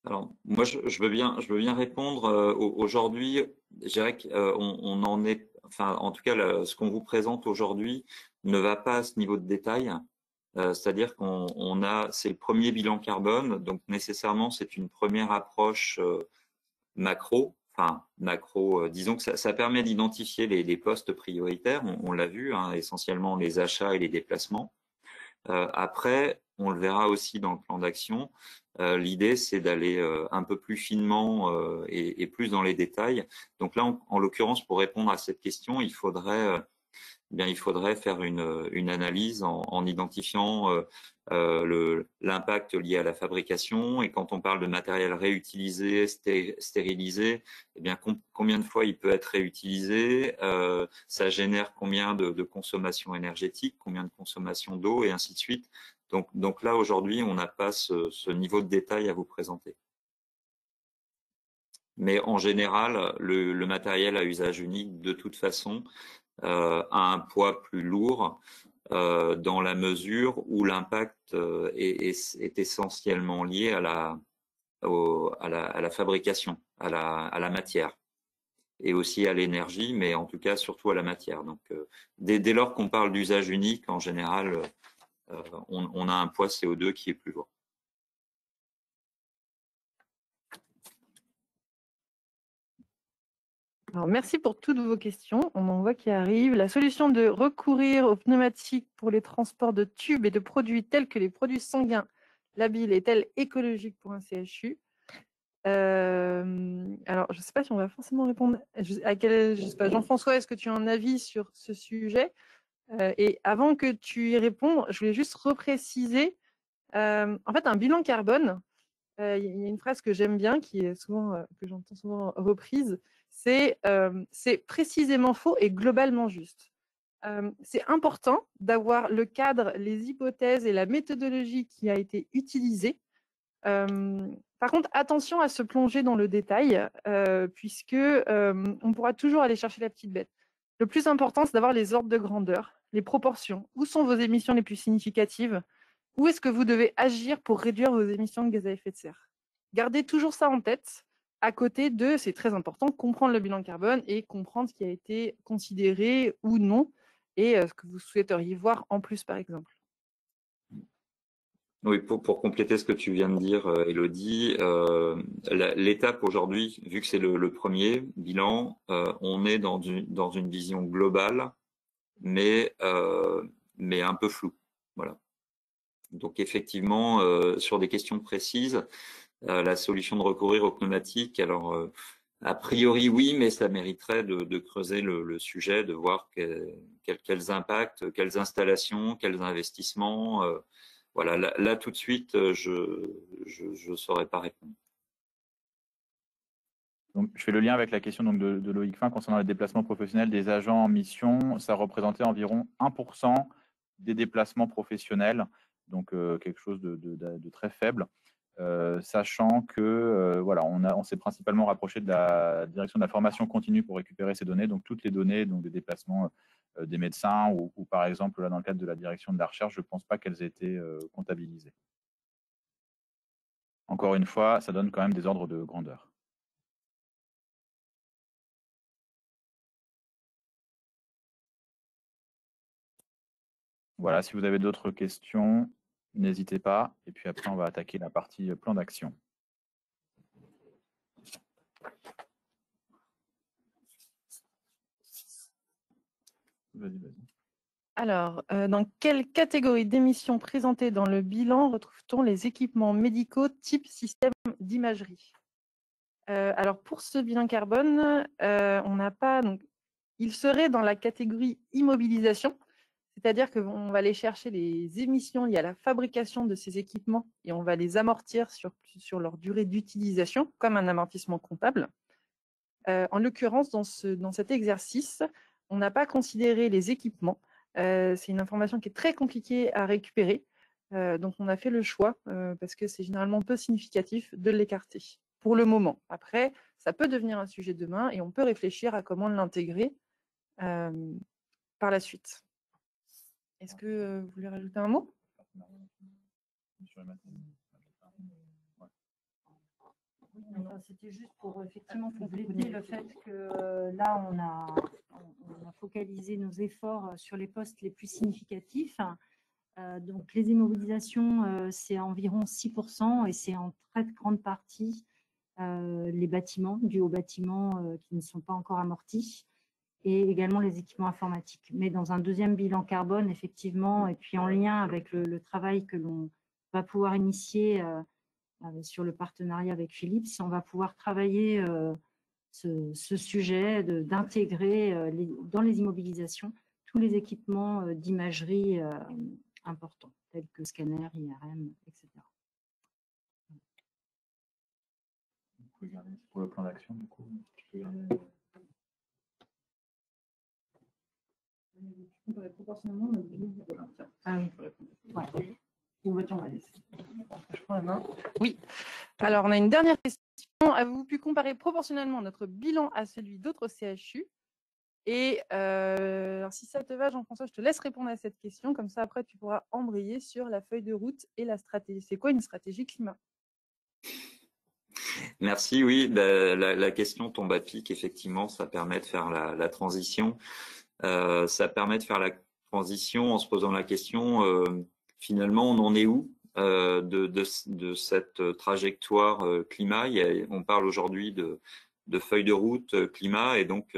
Alors, moi, je veux bien répondre. Aujourd'hui, je dirais qu'on en est, enfin, en tout cas, ce qu'on vous présente aujourd'hui ne va pas à ce niveau de détail. C'est-à-dire c'est le premier bilan carbone, donc nécessairement, c'est une première approche macro, enfin macro, disons que ça permet d'identifier les postes prioritaires, on l'a vu, hein, essentiellement les achats et les déplacements. Après, on le verra aussi dans le plan d'action, l'idée c'est d'aller un peu plus finement et plus dans les détails. Donc là, en l'occurrence, pour répondre à cette question, il faudrait faire une analyse en identifiant l'impact lié à la fabrication, et quand on parle de matériel réutilisé, stérilisé, eh bien combien de fois il peut être réutilisé, ça génère combien de consommation énergétique, combien de consommation d'eau, et ainsi de suite. Donc là, aujourd'hui, on n'a pas ce niveau de détail à vous présenter. Mais en général, le matériel à usage unique, de toute façon, a un poids plus lourd dans la mesure où l'impact est essentiellement lié à la fabrication, à la matière, et aussi à l'énergie, mais en tout cas surtout à la matière. Donc dès lors qu'on parle d'usage unique, en général, on a un poids CO2 qui est plus lourd. Alors, merci pour toutes vos questions. On en voit qui arrivent. La solution de recourir aux pneumatiques pour les transports de tubes et de produits tels que les produits sanguins labiles est-elle écologique pour un CHU? Alors, je ne sais pas si on va forcément répondre je sais pas, Jean-François, est-ce que tu as un avis sur ce sujet? Et avant que tu y répondes, je voulais juste repréciser, en fait, un bilan carbone, il y a une phrase que j'aime bien, qui est souvent, que j'entends souvent reprise, c'est précisément faux et globalement juste. C'est important d'avoir le cadre, les hypothèses et la méthodologie qui a été utilisée. Par contre, attention à se plonger dans le détail, puisque on pourra toujours aller chercher la petite bête. Le plus important, c'est d'avoir les ordres de grandeur, les proportions. Où sont vos émissions les plus significatives? Où est-ce que vous devez agir pour réduire vos émissions de gaz à effet de serre? Gardez toujours ça en tête. À côté de, c'est très important, comprendre le bilan carbone et comprendre ce qui a été considéré ou non, et ce que vous souhaiteriez voir en plus, par exemple. Oui, pour compléter ce que tu viens de dire, Élodie, l'étape aujourd'hui, vu que c'est le premier bilan, on est dans une vision globale, mais un peu floue. Voilà. Donc effectivement, sur des questions précises, la solution de recourir aux pneumatiques, alors a priori oui, mais ça mériterait de creuser le sujet, de voir quels impacts, quelles installations, quels investissements. Voilà, là tout de suite, je saurais pas répondre. Donc, je fais le lien avec la question donc, de Loïc Fin concernant les déplacements professionnels des agents en mission. Ça représentait environ 1% des déplacements professionnels, donc quelque chose de très faible. Sachant que voilà, on s'est principalement rapproché de la direction de la formation continue pour récupérer ces données, donc toutes les données donc des déplacements des médecins ou par exemple là dans le cadre de la direction de la recherche, je ne pense pas qu'elles aient été comptabilisées. Encore une fois, ça donne quand même des ordres de grandeur. Voilà, si vous avez d'autres questions, n'hésitez pas. Et puis après, on va attaquer la partie plan d'action. Vas-y. Alors, dans quelle catégorie d'émissions présentées dans le bilan retrouve-t-on les équipements médicaux type système d'imagerie? Alors, pour ce bilan carbone, on n'a pas... Donc, il serait dans la catégorie immobilisation, c'est-à-dire qu'on va aller chercher les émissions liées à la fabrication de ces équipements et on va les amortir sur leur durée d'utilisation, comme un amortissement comptable. En l'occurrence, dans cet exercice, on n'a pas considéré les équipements. C'est une information qui est très compliquée à récupérer. Donc, on a fait le choix, parce que c'est généralement peu significatif, de l'écarter pour le moment. Après, ça peut devenir un sujet demain et on peut réfléchir à comment l'intégrer par la suite. Est-ce que vous voulez rajouter un mot? C'était juste pour effectivement compléter le fait que là, on a focalisé nos efforts sur les postes les plus significatifs. Donc, les immobilisations, c'est environ 6% et c'est en très grande partie les bâtiments, dus aux bâtiments qui ne sont pas encore amortis, et également les équipements informatiques. Mais dans un deuxième bilan carbone, effectivement, et puis en lien avec le travail que l'on va pouvoir initier sur le partenariat avec Philips, on va pouvoir travailler ce sujet d'intégrer dans les immobilisations tous les équipements d'imagerie importants, tels que scanner, IRM, etc. Vous pouvez regarder pour le plan d'action, du coup. Tu peux regarder. Proportionnellement, ah oui, ouais. Je prends la main. Oui. Alors, on a une dernière question. Avez-vous pu comparer proportionnellement notre bilan à celui d'autres CHU? Et alors, si ça te va, Jean-François, je te laisse répondre à cette question. Comme ça, après, tu pourras embrayer sur la feuille de route et la stratégie. C'est quoi une stratégie climat? Merci. Oui, la question tombe à pic. Effectivement, ça permet de faire la transition. Ça permet de faire la transition en se posant la question, finalement, on en est où de cette trajectoire climat? On parle aujourd'hui de feuille de route climat, et donc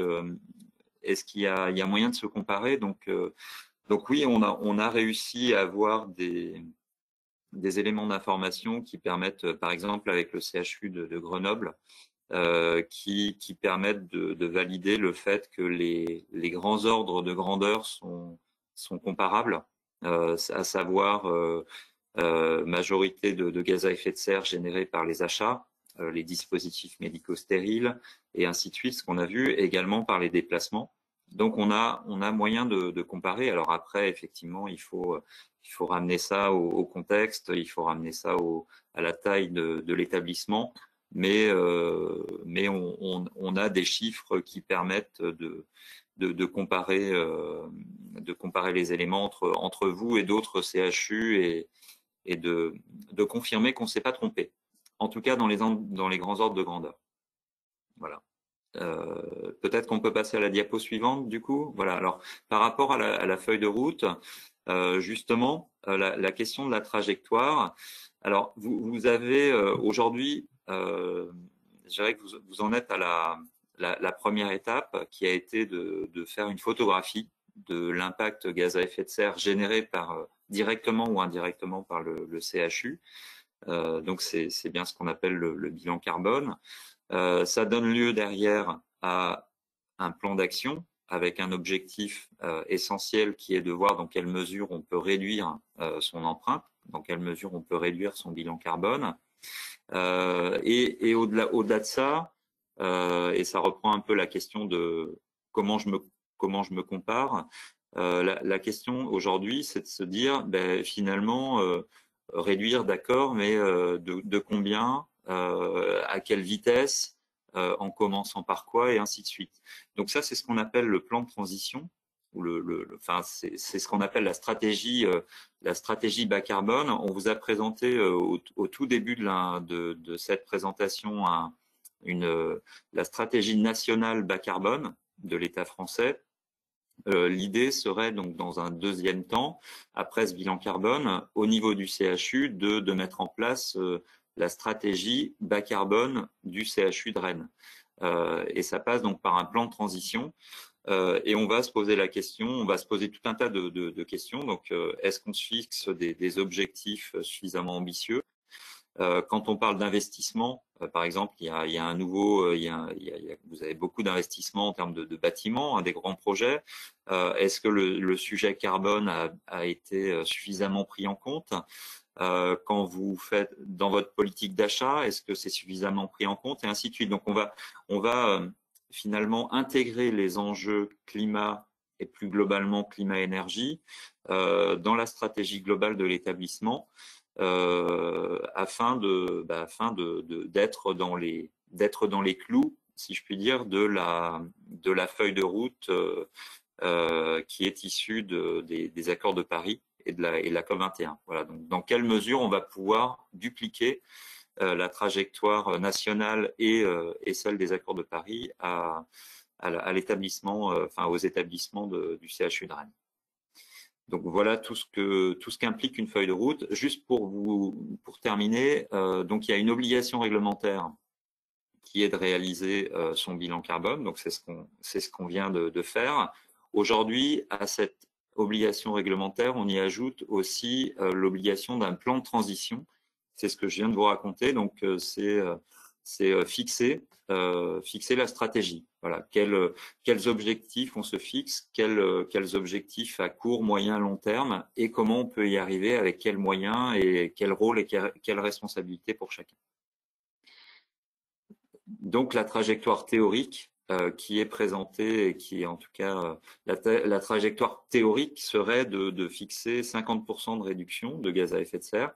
est-ce qu'il y a moyen de se comparer? Donc oui, on a réussi à avoir des éléments d'information qui permettent, par exemple avec le CHU de Grenoble, qui permettent de valider le fait que les grands ordres de grandeur sont comparables, à savoir majorité de gaz à effet de serre générés par les achats, les dispositifs médicaux stériles, et ainsi de suite, ce qu'on a vu, également par les déplacements. Donc on a moyen de comparer. Alors après, effectivement, il faut ramener ça au contexte, il faut ramener ça à la taille de l'établissement, mais on a des chiffres qui permettent de comparer les éléments entre vous et d'autres CHU, et de confirmer qu'on ne s'est pas trompé, en tout cas dans les grands ordres de grandeur. Voilà. Peut-être qu'on peut passer à la diapo suivante, du coup. Voilà. Alors, par rapport à la feuille de route, justement, la question de la trajectoire. Alors, vous avez aujourd'hui, je dirais que vous en êtes à la première étape, qui a été de faire une photographie de l'impact gaz à effet de serre généré directement ou indirectement par le CHU. Donc, c'est bien ce qu'on appelle le bilan carbone. Ça donne lieu derrière à un plan d'action avec un objectif essentiel, qui est de voir dans quelle mesure on peut réduire son empreinte, dans quelle mesure on peut réduire son bilan carbone. Et au-delà de ça, et ça reprend un peu la question de comment je me compare, la question aujourd'hui, c'est de se dire, finalement, réduire, d'accord, mais de combien, à quelle vitesse, en commençant par quoi, et ainsi de suite. Donc ça, c'est ce qu'on appelle le plan de transition, ou enfin, c'est ce qu'on appelle la stratégie bas carbone. On vous a présenté au tout début de cette présentation la stratégie nationale bas carbone de l'État français. L'idée serait donc, dans un deuxième temps, après ce bilan carbone, au niveau du CHU, de mettre en place la stratégie bas carbone du CHU de Rennes. Et ça passe donc par un plan de transition. Et on va se poser la question, on va se poser tout un tas de questions. Donc, est-ce qu'on se fixe des objectifs suffisamment ambitieux? Quand on parle d'investissement, par exemple, il y a un nouveau, vous avez beaucoup d'investissements en termes de bâtiments, hein, des grands projets. Est-ce que le sujet carbone a été suffisamment pris en compte? Quand vous faites dans votre politique d'achat, est-ce que c'est suffisamment pris en compte, et ainsi de suite. Donc on va finalement intégrer les enjeux climat, et plus globalement climat-énergie, dans la stratégie globale de l'établissement, afin d'être dans les clous, si je puis dire, de la feuille de route qui est issue des accords de Paris et de la COP21. Voilà. Donc, dans quelle mesure on va pouvoir dupliquer la trajectoire nationale et celle des accords de Paris à l'établissement, enfin aux établissements du CHU de Rennes. Donc voilà tout ce qu'implique une feuille de route. Juste pour terminer, donc il y a une obligation réglementaire qui est de réaliser son bilan carbone. Donc, c'est ce qu'on vient de faire. Aujourd'hui, à cette obligation réglementaire, on y ajoute aussi l'obligation d'un plan de transition. C'est ce que je viens de vous raconter. Donc, c'est fixer la stratégie. Voilà, quels objectifs on se fixe, quels objectifs à court, moyen, long terme, et comment on peut y arriver, avec quels moyens et quel rôle et quelle responsabilité pour chacun. Donc la trajectoire théorique qui est présentée, et qui est en tout cas la trajectoire théorique serait de fixer 50% de réduction de gaz à effet de serre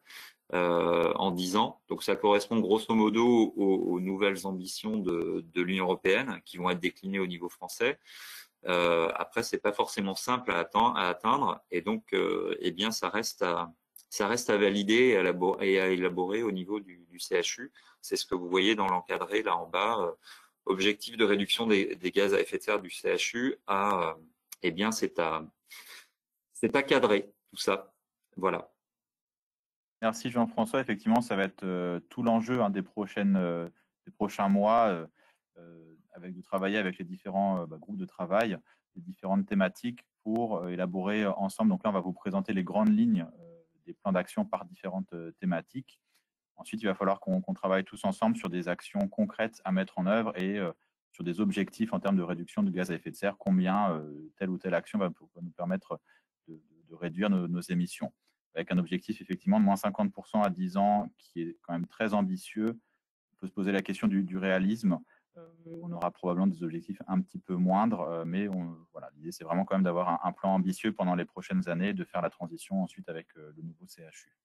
en 10 ans. Donc ça correspond grosso modo aux nouvelles ambitions de l'Union européenne qui vont être déclinées au niveau français. Après, c'est pas forcément simple à atteindre, et donc eh bien ça reste à valider et à élaborer au niveau du CHU. C'est ce que vous voyez dans l'encadré là en bas. Objectif de réduction des gaz à effet de serre du CHU eh bien c'est à cadrer tout ça. Voilà. Merci Jean-François. Effectivement, ça va être tout l'enjeu des prochains mois, avec de travailler avec les différents groupes de travail, les différentes thématiques pour élaborer ensemble. Donc là, on va vous présenter les grandes lignes des plans d'action par différentes thématiques. Ensuite, il va falloir qu'on travaille tous ensemble sur des actions concrètes à mettre en œuvre et sur des objectifs en termes de réduction de gaz à effet de serre, combien telle ou telle action va nous permettre de réduire nos émissions, avec un objectif effectivement de moins 50% à 10 ans, qui est quand même très ambitieux. On peut se poser la question du réalisme. On aura probablement des objectifs un petit peu moindres, mais voilà, l'idée c'est vraiment quand même d'avoir un plan ambitieux pendant les prochaines années, de faire la transition ensuite avec le nouveau CHU.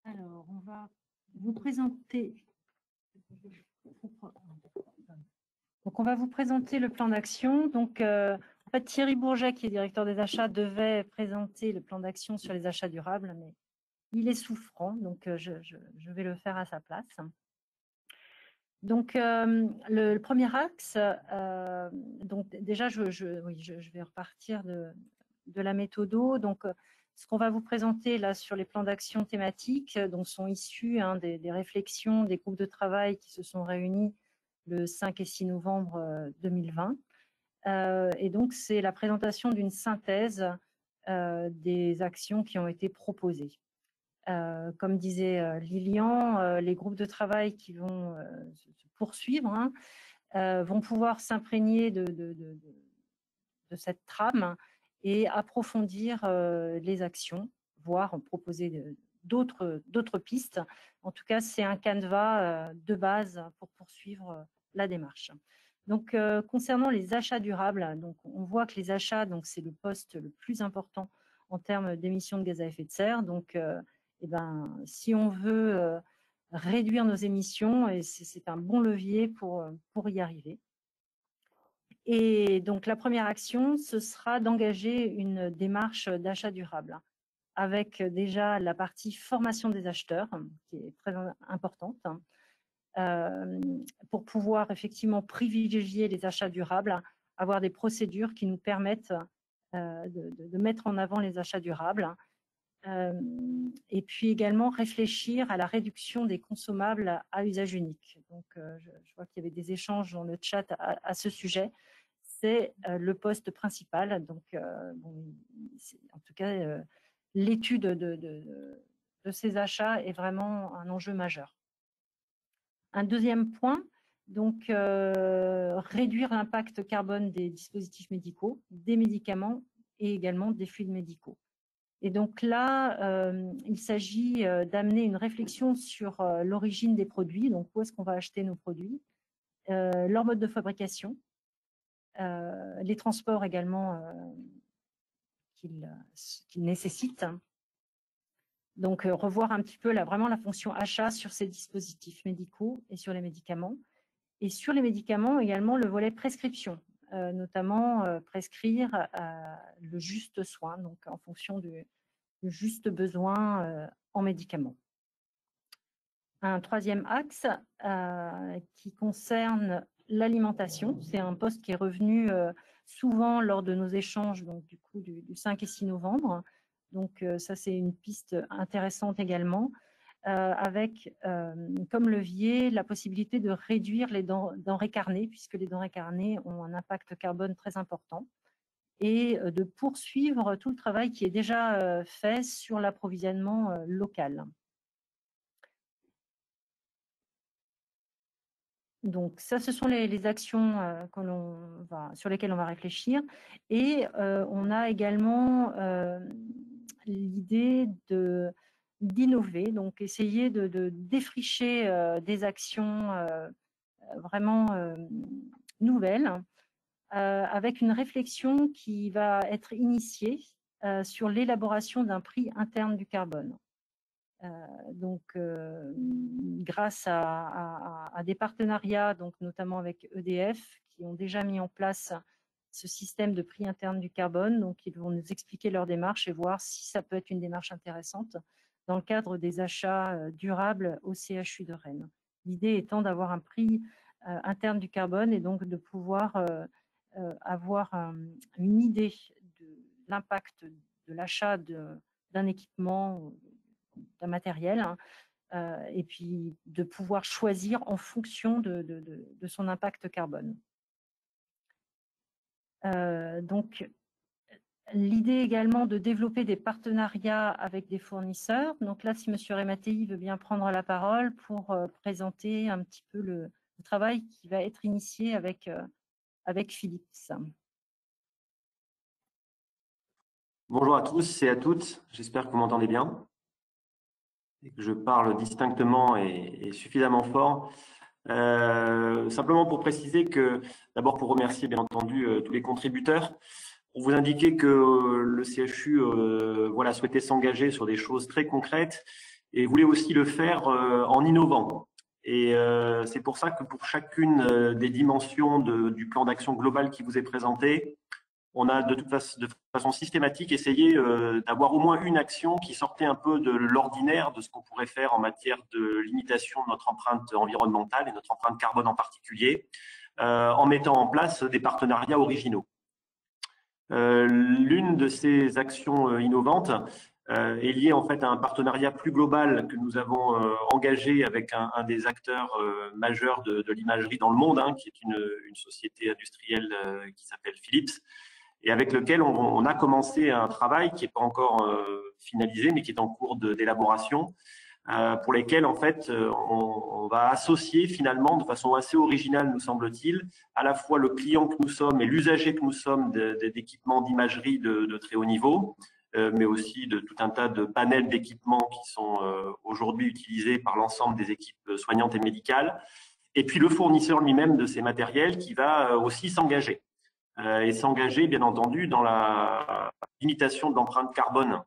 Alors, on va vous présenter. Donc, on va vous présenter le plan d'action. Donc, en fait, Thierry Bourget, qui est directeur des achats, devait présenter le plan d'action sur les achats durables, mais il est souffrant, donc je vais le faire à sa place. Donc, le premier axe, donc déjà, je vais repartir de la méthodo. Donc, ce qu'on va vous présenter là sur les plans d'action thématiques, donc sont issus des réflexions des groupes de travail qui se sont réunis le 5 et 6 novembre 2020. Et donc, c'est la présentation d'une synthèse des actions qui ont été proposées. Comme disait Lilian, les groupes de travail qui vont se poursuivre vont pouvoir s'imprégner de cette trame et approfondir les actions, voire proposer d'autres pistes. En tout cas, c'est un canevas de base pour poursuivre la démarche. Donc, concernant les achats durables, donc on voit que les achats, donc c'est le poste le plus important en termes d'émissions de gaz à effet de serre. Donc, eh ben, si on veut réduire nos émissions, et c'est un bon levier pour y arriver. Et donc, la première action, ce sera d'engager une démarche d'achat durable, avec déjà la partie formation des acheteurs, qui est très importante, pour pouvoir effectivement privilégier les achats durables, avoir des procédures qui nous permettent de mettre en avant les achats durables, et puis également réfléchir à la réduction des consommables à usage unique. Donc, je vois qu'il y avait des échanges dans le chat à ce sujet. C'est le poste principal. Donc, en tout cas, l'étude de ces achats est vraiment un enjeu majeur. Un deuxième point, donc réduire l'impact carbone des dispositifs médicaux, des médicaments et également des fluides médicaux. Et donc là, il s'agit d'amener une réflexion sur l'origine des produits, donc où est-ce qu'on va acheter nos produits, leur mode de fabrication, les transports également qu'ils nécessitent. Donc, revoir un petit peu vraiment la fonction achat sur ces dispositifs médicaux et sur les médicaments. Et sur les médicaments, également le volet prescription, notamment prescrire le juste soin, donc en fonction du juste besoin en médicaments. Un troisième axe qui concerne l'alimentation. C'est un poste qui est revenu souvent lors de nos échanges, donc du coup du 5 et 6 novembre. Donc ça, c'est une piste intéressante également, avec comme levier la possibilité de réduire les denrées carnées, puisque les denrées carnées ont un impact carbone très important, et de poursuivre tout le travail qui est déjà fait sur l'approvisionnement local. Donc ça, ce sont les actions sur lesquelles on va réfléchir. Et on a également l'idée d'innover, donc essayer de défricher des actions vraiment nouvelles, avec une réflexion qui va être initiée sur l'élaboration d'un prix interne du carbone. Donc, grâce à des partenariats, donc notamment avec EDF, qui ont déjà mis en place ce système de prix interne du carbone. Donc, ils vont nous expliquer leur démarche et voir si ça peut être une démarche intéressante dans le cadre des achats durables au CHU de Rennes. L'idée étant d'avoir un prix interne du carbone et donc de pouvoir avoir une idée de l'impact de l'achat d'un équipement, d'un matériel, et puis de pouvoir choisir en fonction de son impact carbone. Donc, l'idée également de développer des partenariats avec des fournisseurs. Donc là, si M. Rematei veut bien prendre la parole pour présenter un petit peu le travail qui va être initié avec Philips. Bonjour à tous et à toutes, j'espère que vous m'entendez bien et que je parle distinctement et suffisamment fort. Simplement pour préciser que, d'abord pour remercier bien entendu tous les contributeurs, pour vous indiquer que le CHU souhaitait s'engager sur des choses très concrètes et voulait aussi le faire en innovant. Et c'est pour ça que pour chacune des dimensions du plan d'action global qui vous est présenté, on a de façon systématique essayé d'avoir au moins une action qui sortait un peu de l'ordinaire de ce qu'on pourrait faire en matière de limitation de notre empreinte environnementale et notre empreinte carbone en particulier, en mettant en place des partenariats originaux. L'une de ces actions innovantes est liée en fait à un partenariat plus global que nous avons engagé avec un des acteurs majeurs de l'imagerie dans le monde, qui est une société industrielle qui s'appelle Philips, et avec lequel on a commencé un travail qui n'est pas encore finalisé, mais qui est en cours d'élaboration, pour lesquels en fait on va associer finalement de façon assez originale, nous semble-t-il, à la fois le client que nous sommes et l'usager que nous sommes d'équipements d'imagerie de très haut niveau, mais aussi de tout un tas de panels d'équipements qui sont aujourd'hui utilisés par l'ensemble des équipes soignantes et médicales, et puis le fournisseur lui-même de ces matériels qui va aussi s'engager. Et s'engager, bien entendu, dans la limitation de l'empreinte carbone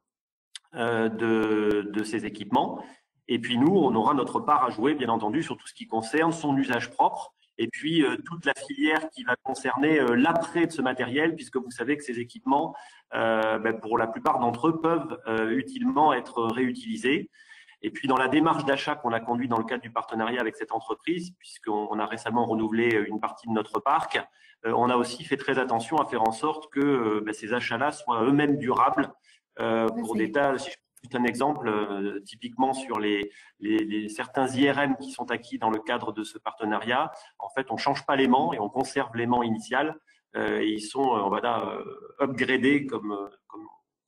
de ces équipements. Et puis nous, on aura notre part à jouer, bien entendu, sur tout ce qui concerne son usage propre, et puis toute la filière qui va concerner l'après de ce matériel, puisque vous savez que ces équipements, pour la plupart d'entre eux, peuvent utilement être réutilisés. Et puis, dans la démarche d'achat qu'on a conduite dans le cadre du partenariat avec cette entreprise, puisqu'on a récemment renouvelé une partie de notre parc, on a aussi fait très attention à faire en sorte que ces achats-là soient eux-mêmes durables. Pour des tas, si je prends un exemple, typiquement sur certains IRM qui sont acquis dans le cadre de ce partenariat, en fait, on ne change pas l'aimant et on conserve l'aimant initial. Et ils sont, on va dire, upgradés comme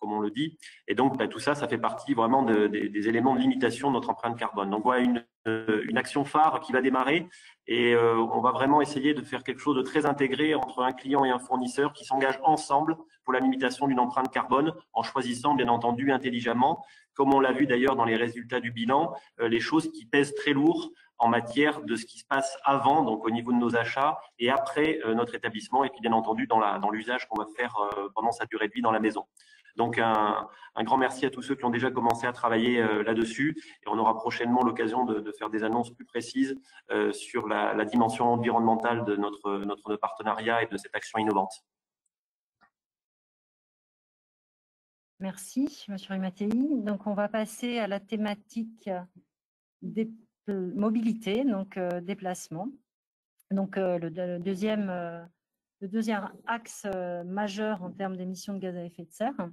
on le dit. Et donc, tout ça, ça fait partie vraiment des éléments de limitation de notre empreinte carbone. Donc, voilà une action phare qui va démarrer et on va vraiment essayer de faire quelque chose de très intégré entre un client et un fournisseur qui s'engagent ensemble pour la limitation d'une empreinte carbone en choisissant, bien entendu, intelligemment, comme on l'a vu d'ailleurs dans les résultats du bilan, les choses qui pèsent très lourd en matière de ce qui se passe avant, donc au niveau de nos achats, et après notre établissement, et puis bien entendu dans l'usage qu'on va faire pendant sa durée de vie dans la maison. Donc, un grand merci à tous ceux qui ont déjà commencé à travailler là-dessus. Et on aura prochainement l'occasion de faire des annonces plus précises sur la dimension environnementale de notre partenariat et de cette action innovante. Merci, M. Rematei. Donc, on va passer à la thématique des mobilités, donc déplacement. Donc, le deuxième le deuxième axe majeur en termes d'émissions de gaz à effet de serre.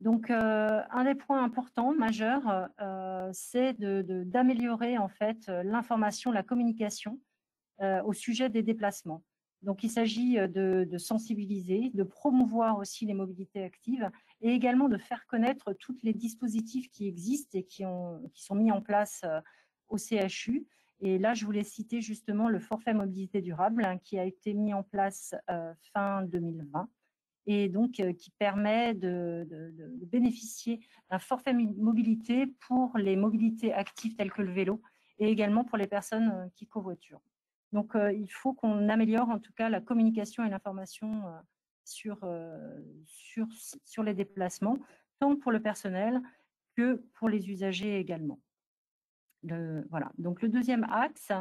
Donc, un des points importants, majeurs, c'est d'améliorer en fait l'information, la communication au sujet des déplacements. Donc, il s'agit de sensibiliser, de promouvoir aussi les mobilités actives et également de faire connaître tous les dispositifs qui existent et qui sont mis en place au CHU. Et là, je voulais citer justement le forfait mobilité durable qui a été mis en place fin 2020 et donc qui permet de bénéficier d'un forfait mobilité pour les mobilités actives telles que le vélo et également pour les personnes qui covoiturent. Donc, il faut qu'on améliore en tout cas la communication et l'information sur les déplacements, tant pour le personnel que pour les usagers également. Voilà. Donc, le deuxième axe,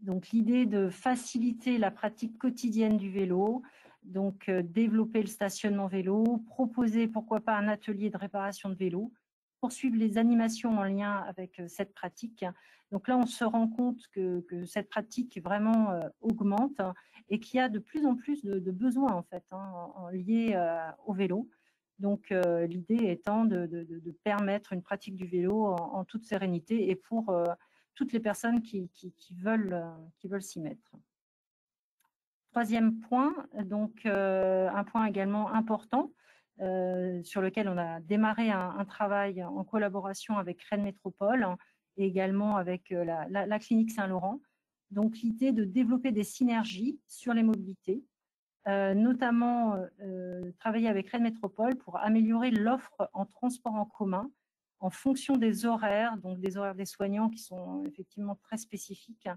donc l'idée de faciliter la pratique quotidienne du vélo, donc développer le stationnement vélo, proposer pourquoi pas un atelier de réparation de vélo, poursuivre les animations en lien avec cette pratique. Donc là, on se rend compte que cette pratique vraiment augmente et qu'il y a de plus en plus de besoins en fait liés au vélo. Donc l'idée étant de permettre une pratique du vélo en toute sérénité et pour toutes les personnes qui veulent s'y mettre. Troisième point, donc un point également important sur lequel on a démarré un travail en collaboration avec Rennes Métropole et également avec la clinique Saint-Laurent. Donc l'idée de développer des synergies sur les mobilités, notamment travailler avec Rennes Métropole pour améliorer l'offre en transport en commun en fonction des horaires, donc des horaires des soignants qui sont effectivement très spécifiques.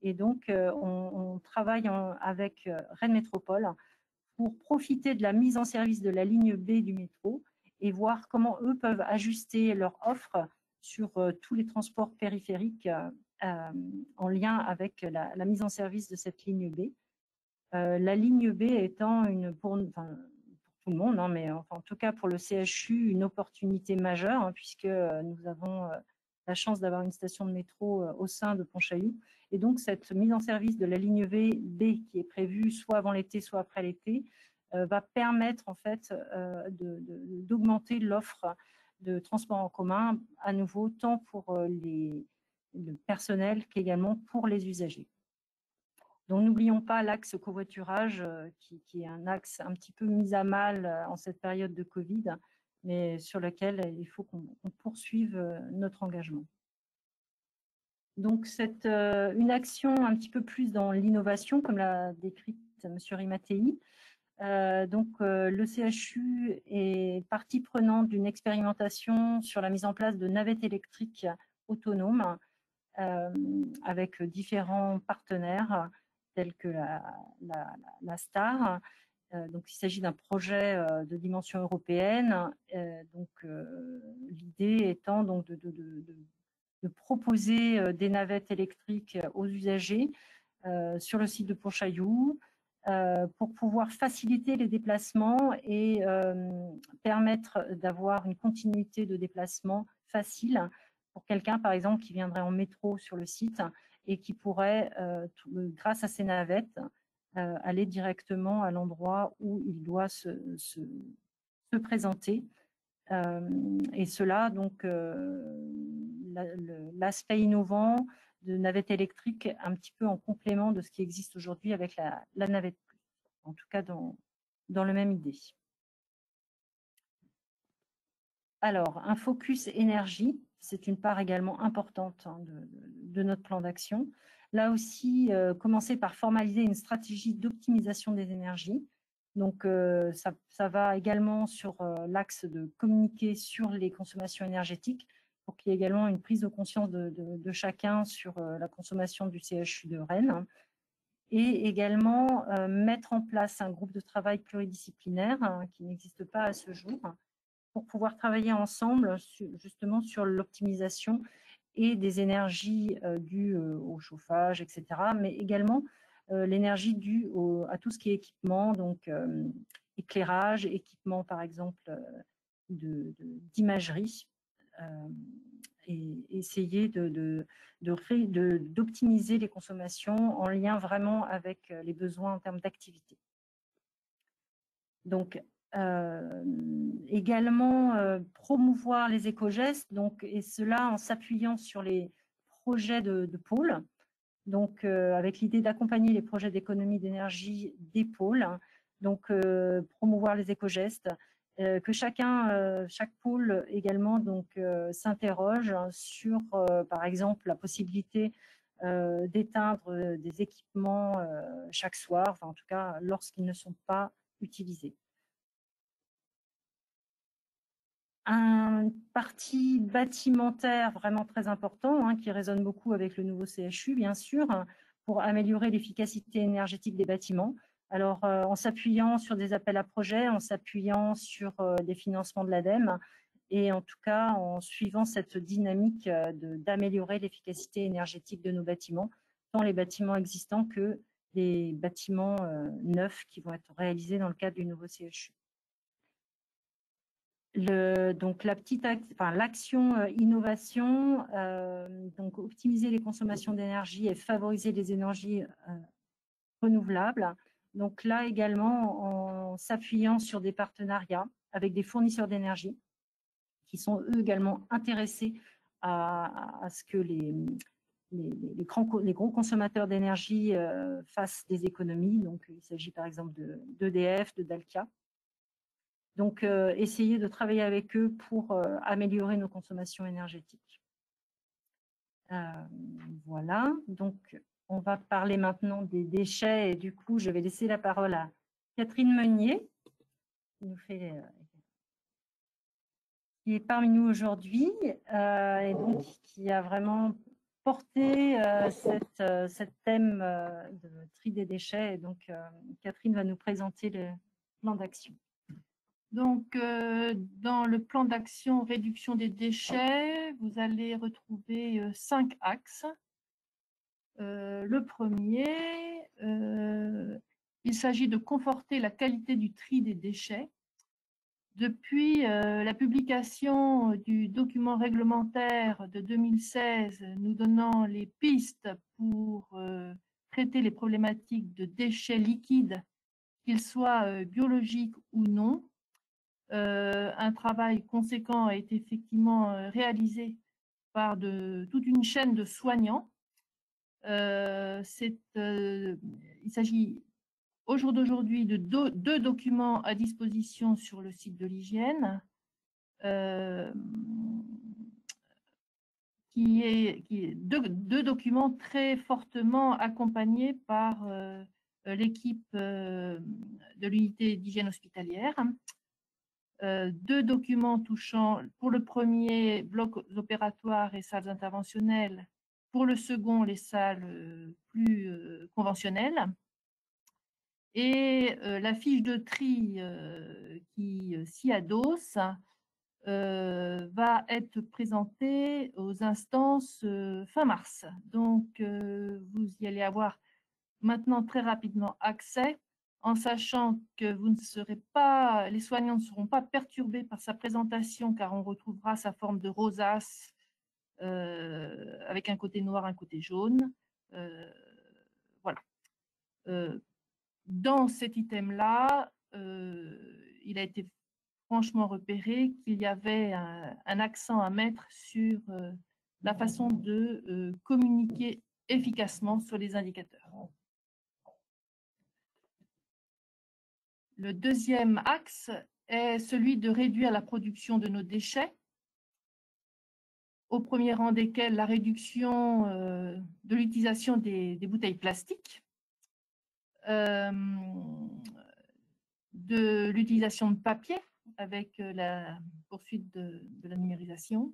Et donc, on travaille avec Rennes Métropole pour profiter de la mise en service de la ligne B du métro et voir comment eux peuvent ajuster leur offre sur tous les transports périphériques en lien avec la mise en service de cette ligne B. La ligne B étant pour tout le monde, mais en tout cas pour le CHU, une opportunité majeure, puisque nous avons la chance d'avoir une station de métro au sein de Pontchaillou. Et donc, cette mise en service de la ligne B qui est prévue soit avant l'été, soit après l'été, va permettre en fait d'augmenter l'offre de transport en commun, à nouveau, tant pour le personnel qu'également pour les usagers. Donc, n'oublions pas l'axe covoiturage, qui est un axe un petit peu mis à mal en cette période de Covid, mais sur lequel il faut qu'on poursuive notre engagement. Donc, c'est une action un petit peu plus dans l'innovation, comme l'a décrite M. Rimatei. Donc, le CHU est partie prenante d'une expérimentation sur la mise en place de navettes électriques autonomes avec différents partenaires tels que la STAR. Donc, il s'agit d'un projet de dimension européenne. Donc, l'idée étant donc de proposer des navettes électriques aux usagers sur le site de Pontchaillou pour pouvoir faciliter les déplacements et permettre d'avoir une continuité de déplacement facile pour quelqu'un, par exemple, qui viendrait en métro sur le site et qui pourrait, grâce à ces navettes, aller directement à l'endroit où il doit se présenter. Et cela, donc, l'aspect innovant de navette électrique un petit peu en complément de ce qui existe aujourd'hui avec la navette plus, en tout cas dans le même idée. Alors, un focus énergie, c'est une part également importante de notre plan d'action. Là aussi, commencer par formaliser une stratégie d'optimisation des énergies. Donc, ça va également sur l'axe de communiquer sur les consommations énergétiques pour qu'il y ait également une prise de conscience de chacun sur la consommation du CHU de Rennes. Et également mettre en place un groupe de travail pluridisciplinaire qui n'existe pas à ce jour, pour pouvoir travailler ensemble justement sur l'optimisation et des énergies dues au chauffage, etc., mais également l'énergie due à tout ce qui est équipement, donc éclairage, équipement par exemple d'imagerie, essayer d'optimiser les consommations en lien vraiment avec les besoins en termes d'activité. Donc, également promouvoir les éco-gestes, et cela en s'appuyant sur les projets de pôles, donc avec l'idée d'accompagner les projets d'économie d'énergie des pôles, donc promouvoir les éco-gestes, que chaque pôle également s'interroge sur, par exemple, la possibilité d'éteindre des équipements chaque soir, enfin en tout cas lorsqu'ils ne sont pas utilisés. Un parti bâtimentaire vraiment très important, qui résonne beaucoup avec le nouveau CHU, bien sûr, pour améliorer l'efficacité énergétique des bâtiments. Alors, en s'appuyant sur des appels à projets, en s'appuyant sur des financements de l'ADEME, et en tout cas en suivant cette dynamique d'améliorer l'efficacité énergétique de nos bâtiments, tant les bâtiments existants que les bâtiments neufs qui vont être réalisés dans le cadre du nouveau CHU. Donc l'action innovation, donc optimiser les consommations d'énergie et favoriser les énergies renouvelables. Donc là également en s'appuyant sur des partenariats avec des fournisseurs d'énergie qui sont eux également intéressés à ce que les gros consommateurs d'énergie fassent des économies. Donc il s'agit par exemple d'EDF, de Dalkia. Donc, essayer de travailler avec eux pour améliorer nos consommations énergétiques. Voilà, donc on va parler maintenant des déchets et du coup, je vais laisser la parole à Catherine Meunier, qui est parmi nous aujourd'hui et donc qui a vraiment porté cette thème de tri des déchets. Et donc, Catherine va nous présenter le plan d'action. Donc, dans le plan d'action réduction des déchets, vous allez retrouver 5 axes. Le premier, il s'agit de conforter la qualité du tri des déchets. Depuis la publication du document réglementaire de 2016 nous donnant les pistes pour traiter les problématiques de déchets liquides, qu'ils soient biologiques ou non, un travail conséquent a été effectivement réalisé par toute une chaîne de soignants. Il s'agit au jour d'aujourd'hui de deux documents à disposition sur le site de l'hygiène, qui est deux documents très fortement accompagnés par l'équipe de l'unité d'hygiène hospitalière. 2 documents touchant, pour le premier, blocs opératoires et salles interventionnelles, pour le second, les salles plus conventionnelles. Et la fiche de tri qui s'y adosse va être présentée aux instances fin mars. Donc, vous y allez avoir maintenant très rapidement accès, en sachant que les soignants ne seront pas perturbés par sa présentation, car on retrouvera sa forme de rosace avec un côté noir, un côté jaune. Voilà. Dans cet item-là, il a été franchement repéré qu'il y avait un accent à mettre sur la façon de communiquer efficacement sur les indicateurs. Le deuxième axe est celui de réduire la production de nos déchets, au premier rang desquels la réduction de l'utilisation des bouteilles plastiques, de l'utilisation de papier avec la poursuite de la numérisation,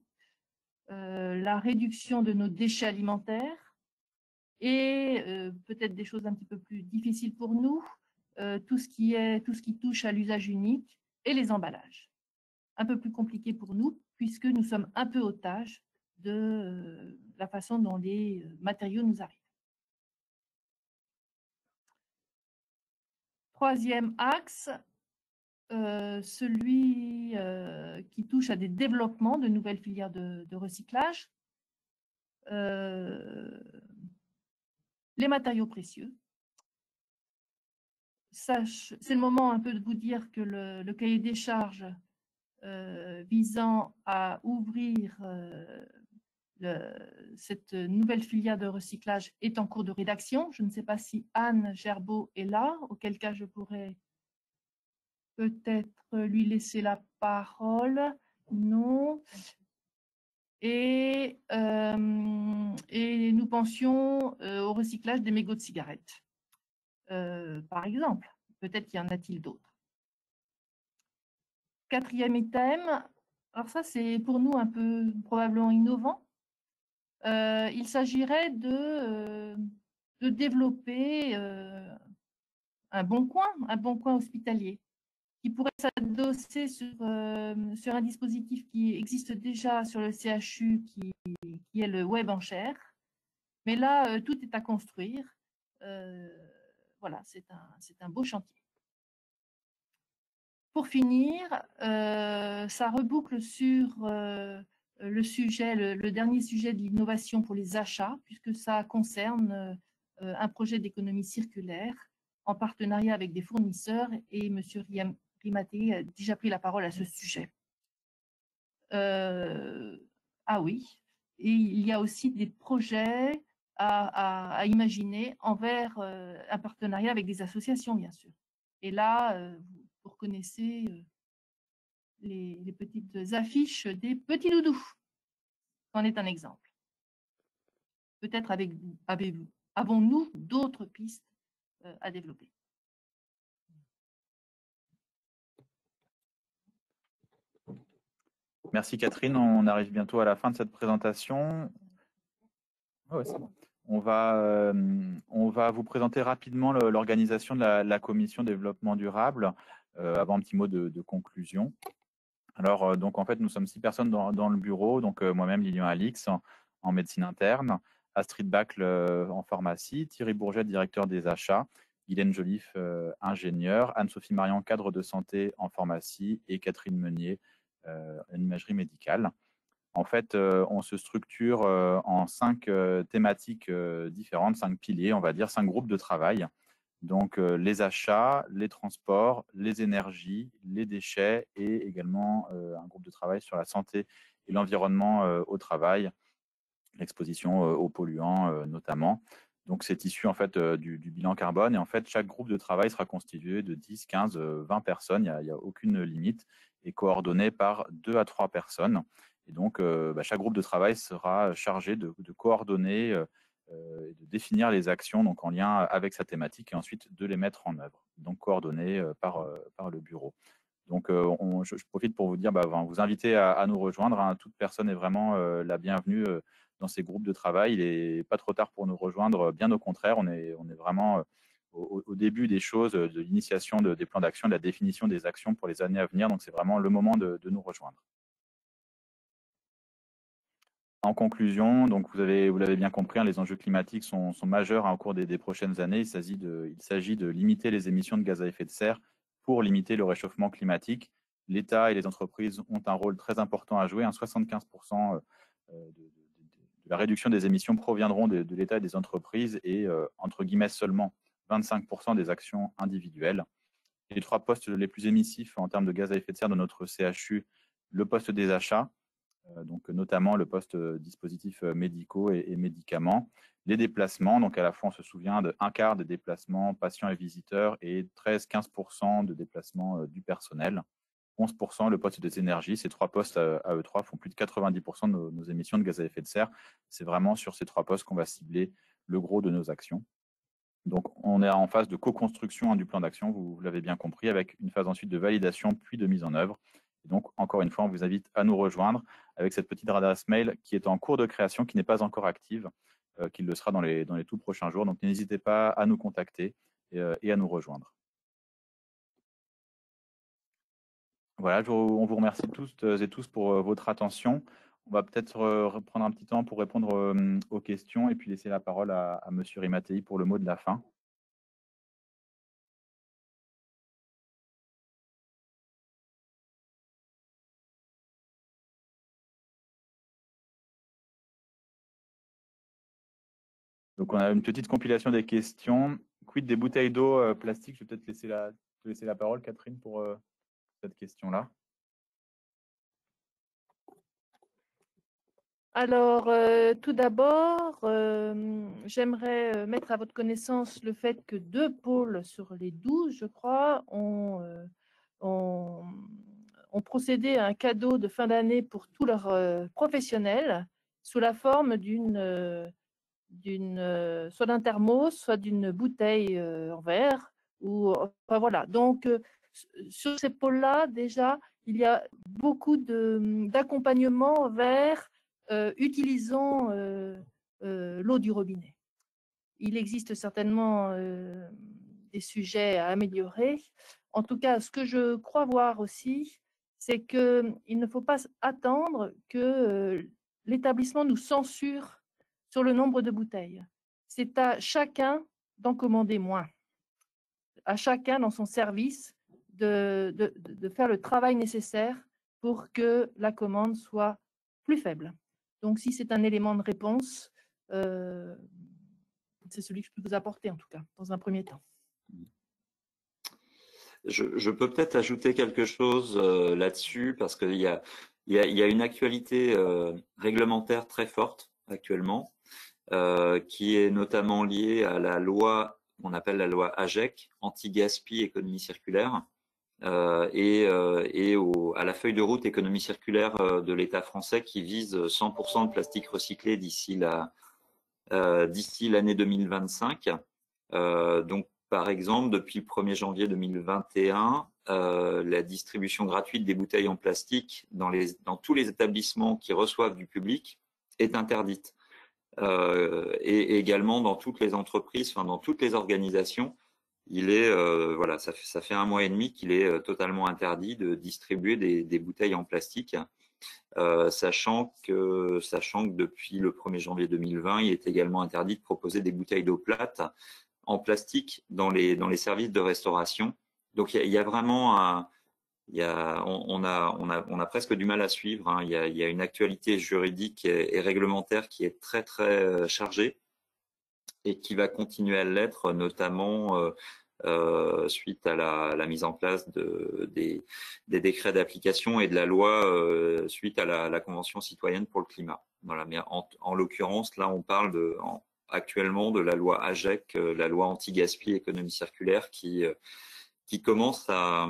la réduction de nos déchets alimentaires et peut-être des choses un petit peu plus difficiles pour nous, tout ce qui touche à l'usage unique et les emballages. Un peu plus compliqué pour nous puisque nous sommes un peu otages de la façon dont les matériaux nous arrivent. Troisième axe, celui qui touche à des développements de nouvelles filières de recyclage, les matériaux précieux. C'est le moment un peu de vous dire que le cahier des charges visant à ouvrir cette nouvelle filière de recyclage est en cours de rédaction. Je ne sais pas si Anne Gerbeau est là, auquel cas je pourrais peut-être lui laisser la parole. Non. Et nous pensions au recyclage des mégots de cigarettes, par exemple. Peut-être y en a-t-il d'autres. Quatrième item, alors ça c'est pour nous un peu probablement innovant. Il s'agirait de développer un bon coin hospitalier qui pourrait s'adosser sur un dispositif qui existe déjà sur le CHU, qui est le web en chair. Mais là, tout est à construire. Voilà, c'est un beau chantier. Pour finir, ça reboucle sur le dernier sujet de l'innovation pour les achats, puisque ça concerne un projet d'économie circulaire en partenariat avec des fournisseurs, et M. Rimaté a déjà pris la parole à ce sujet. Ah oui, et il y a aussi des projets à imaginer envers un partenariat avec des associations, bien sûr. Et là, vous reconnaissez les petites affiches des petits doudous. C'en est un exemple. Peut-être avons-nous d'autres pistes à développer. Merci Catherine, on arrive bientôt à la fin de cette présentation. Oh, ouais, c'est bon. On va vous présenter rapidement l'organisation de la commission développement durable, avant un petit mot de conclusion. Alors, donc en fait, nous sommes 6 personnes dans le bureau, donc moi-même, Lilian Alix, en médecine interne, Astrid Bacle en pharmacie, Thierry Bourget, directeur des achats, Guylaine Joliffe, ingénieure, Anne-Sophie Marian, cadre de santé en pharmacie, et Catherine Meunier, en imagerie médicale. En fait, on se structure en 5 thématiques différentes, 5 piliers, on va dire, 5 groupes de travail. Donc, les achats, les transports, les énergies, les déchets, et également un groupe de travail sur la santé et l'environnement au travail, l'exposition aux polluants notamment. Donc, c'est issu en fait du bilan carbone, et en fait, chaque groupe de travail sera constitué de 10, 15, 20 personnes, il n'y a aucune limite, et coordonné par 2 à 3 personnes. Et donc, chaque groupe de travail sera chargé de coordonner et de définir les actions donc en lien avec sa thématique, et ensuite de les mettre en œuvre, donc coordonnées par le bureau. Donc, je profite pour vous dire, vous inviter à nous rejoindre, hein. Toute personne est vraiment la bienvenue dans ces groupes de travail. Il n'est pas trop tard pour nous rejoindre, bien au contraire, on est vraiment au début des choses, de l'initiation des plans d'action, de la définition des actions pour les années à venir. Donc, c'est vraiment le moment de nous rejoindre. En conclusion, donc vous l'avez bien compris, hein, les enjeux climatiques sont majeurs, hein, au cours des prochaines années. Il s'agit de limiter les émissions de gaz à effet de serre pour limiter le réchauffement climatique. L'État et les entreprises ont un rôle très important à jouer. 75% de la réduction des émissions proviendront de l'État et des entreprises, et entre guillemets seulement 25% des actions individuelles. Les 3 postes les plus émissifs en termes de gaz à effet de serre de notre CHU, le poste des achats, donc notamment le poste dispositifs médicaux et médicaments, les déplacements, donc à la fois on se souvient de 1/4 des déplacements patients et visiteurs, et 13-15% de déplacements du personnel, 11% le poste des énergies. Ces 3 postes à eux 3 font plus de 90% de nos émissions de gaz à effet de serre. C'est vraiment sur ces 3 postes qu'on va cibler le gros de nos actions. Donc on est en phase de co-construction, hein, du plan d'action, vous l'avez bien compris, avec une phase ensuite de validation puis de mise en œuvre. Et donc, encore une fois, on vous invite à nous rejoindre avec cette petite adresse mail qui est en cours de création, qui n'est pas encore active, qui le sera dans les tout prochains jours. Donc, n'hésitez pas à nous contacter et à nous rejoindre. Voilà, on vous remercie toutes et tous pour votre attention. On va peut-être reprendre un petit temps pour répondre aux questions, et puis laisser la parole à M. Rimattei pour le mot de la fin. Donc, on a une petite compilation des questions. Quid des bouteilles d'eau plastique? Je vais peut-être te laisser la parole, Catherine, pour cette question-là. Alors, tout d'abord, j'aimerais mettre à votre connaissance le fait que 2 pôles sur les 12, je crois, ont procédé à un cadeau de fin d'année pour tous leurs professionnels sous la forme soit d'un thermos, soit d'une bouteille en verre. Enfin, voilà. Donc, sur ces pôles-là, déjà, il y a beaucoup d'accompagnement vers utilisant l'eau du robinet. Il existe certainement des sujets à améliorer. En tout cas, ce que je crois voir aussi, c'est qu'il ne faut pas attendre que l'établissement nous censure sur le nombre de bouteilles. C'est à chacun d'en commander moins, à chacun dans son service de faire le travail nécessaire pour que la commande soit plus faible. Donc, si c'est un élément de réponse, c'est celui que je peux vous apporter, en tout cas, dans un premier temps. Je peux peut-être ajouter quelque chose là-dessus, parce qu'il y a une actualité réglementaire très forte actuellement, qui est notamment liée à la loi qu'on appelle la loi AGEC, anti-gaspi économie circulaire, et à la feuille de route économie circulaire de l'État français qui vise 100% de plastique recyclé d'ici l'année 2025. Donc, par exemple, depuis le 1er janvier 2021, la distribution gratuite des bouteilles en plastique dans tous les établissements qui reçoivent du public est interdite. Et également dans toutes les entreprises, enfin dans toutes les organisations, il est voilà, ça fait 1 mois et demi qu'il est totalement interdit de distribuer des bouteilles en plastique, sachant que depuis le 1er janvier 2020, il est également interdit de proposer des bouteilles d'eau plate en plastique dans les services de restauration. Donc il y a vraiment on a presque du mal à suivre, hein. Il y a une actualité juridique et réglementaire qui est très très chargée et qui va continuer à l'être, notamment suite à la mise en place des décrets d'application et de la loi suite à la Convention citoyenne pour le climat. Voilà. Mais en l'occurrence, là, on parle actuellement de la loi AGEC, la loi anti-gaspi économie circulaire, qui commence à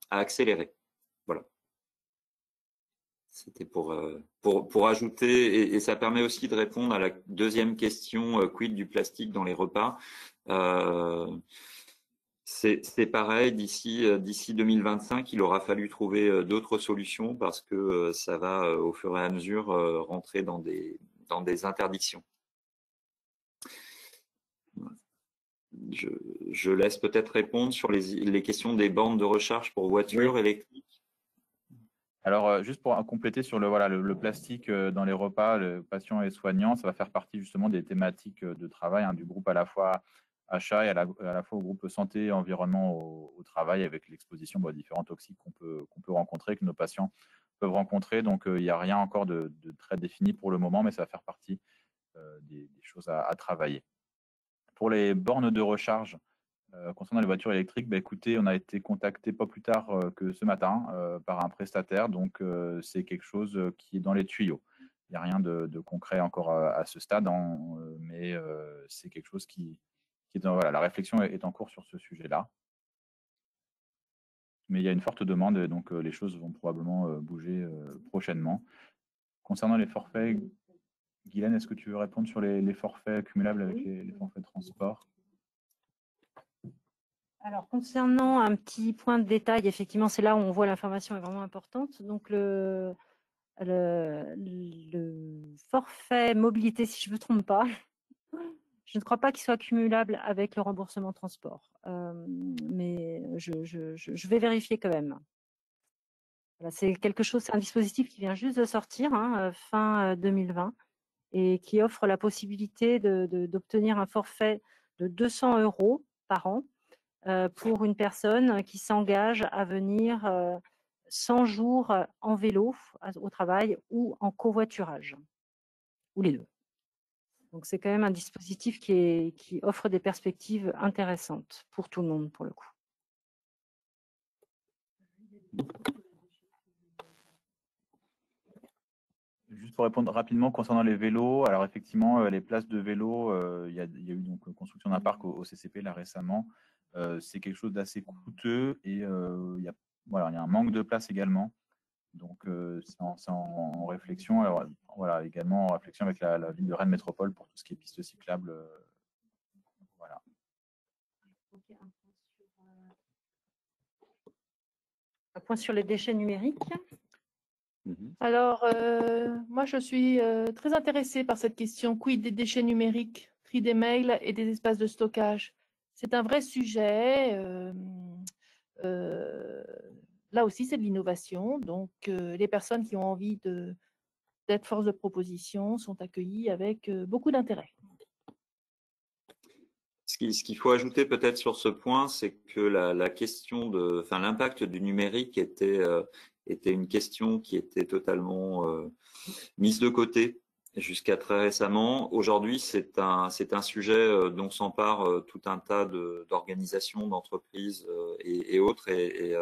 accélérer. Voilà. C'était pour ajouter, et ça permet aussi de répondre à la deuxième question, quid du plastique dans les repas. C'est pareil, d'ici 2025, il aura fallu trouver d'autres solutions parce que ça va au fur et à mesure rentrer dans des interdictions. Je laisse peut-être répondre sur les questions des bornes de recharge pour voitures électriques. Alors, juste pour compléter sur le plastique dans les repas, le patient et soignant, ça va faire partie justement des thématiques de travail, hein, du groupe à la fois achat et à la fois au groupe santé et environnement au travail, avec l'exposition aux différents toxiques qu'on peut rencontrer, que nos patients peuvent rencontrer. Donc, il n'y a rien encore de très défini pour le moment, mais ça va faire partie des choses à travailler. Pour les bornes de recharge, concernant les voitures électriques, écoutez, on a été contacté pas plus tard que ce matin par un prestataire, donc c'est quelque chose qui est dans les tuyaux. Il n'y a rien de concret encore à ce stade, mais c'est quelque chose qui est dans, voilà, la réflexion est en cours sur ce sujet-là. Mais il y a une forte demande, donc les choses vont probablement bouger prochainement. Concernant les forfaits, Guylaine, est-ce que tu veux répondre sur les forfaits cumulables avec les forfaits de transport? Alors, concernant un petit point de détail, effectivement, c'est là où on voit l'information est vraiment importante. Donc, le forfait mobilité, si je ne me trompe pas, je ne crois pas qu'il soit cumulable avec le remboursement transport. Mais je vais vérifier quand même. Voilà, c'est quelque chose, c'est un dispositif qui vient juste de sortir, hein, fin 2020, et qui offre la possibilité d'obtenir un forfait de 200 € par an pour une personne qui s'engage à venir 100 jours en vélo au travail ou en covoiturage, ou les deux. Donc, c'est quand même un dispositif qui offre des perspectives intéressantes pour tout le monde, pour le coup. Juste pour répondre rapidement concernant les vélos, alors effectivement, les places de vélos, il y a eu donc construction d'un parc au CCP là récemment. C'est quelque chose d'assez coûteux et il y a un manque de place également. Donc, c'est en réflexion. Alors, voilà, également en réflexion avec la ville de Rennes Métropole pour tout ce qui est pistes cyclables. Voilà. Un point sur les déchets numériques. Alors, moi, je suis très intéressée par cette question. Quid des déchets numériques, tri des mails et des espaces de stockage? C'est un vrai sujet. Là aussi, c'est de l'innovation. Donc, les personnes qui ont envie d'être force de proposition sont accueillies avec beaucoup d'intérêt. Ce qu'il faut ajouter peut-être sur ce point, c'est que la question l'impact du numérique était une question qui était totalement mise de côté jusqu'à très récemment. Aujourd'hui, c'est un sujet dont s'empare tout un tas d'organisations, d'entreprises et autres. Et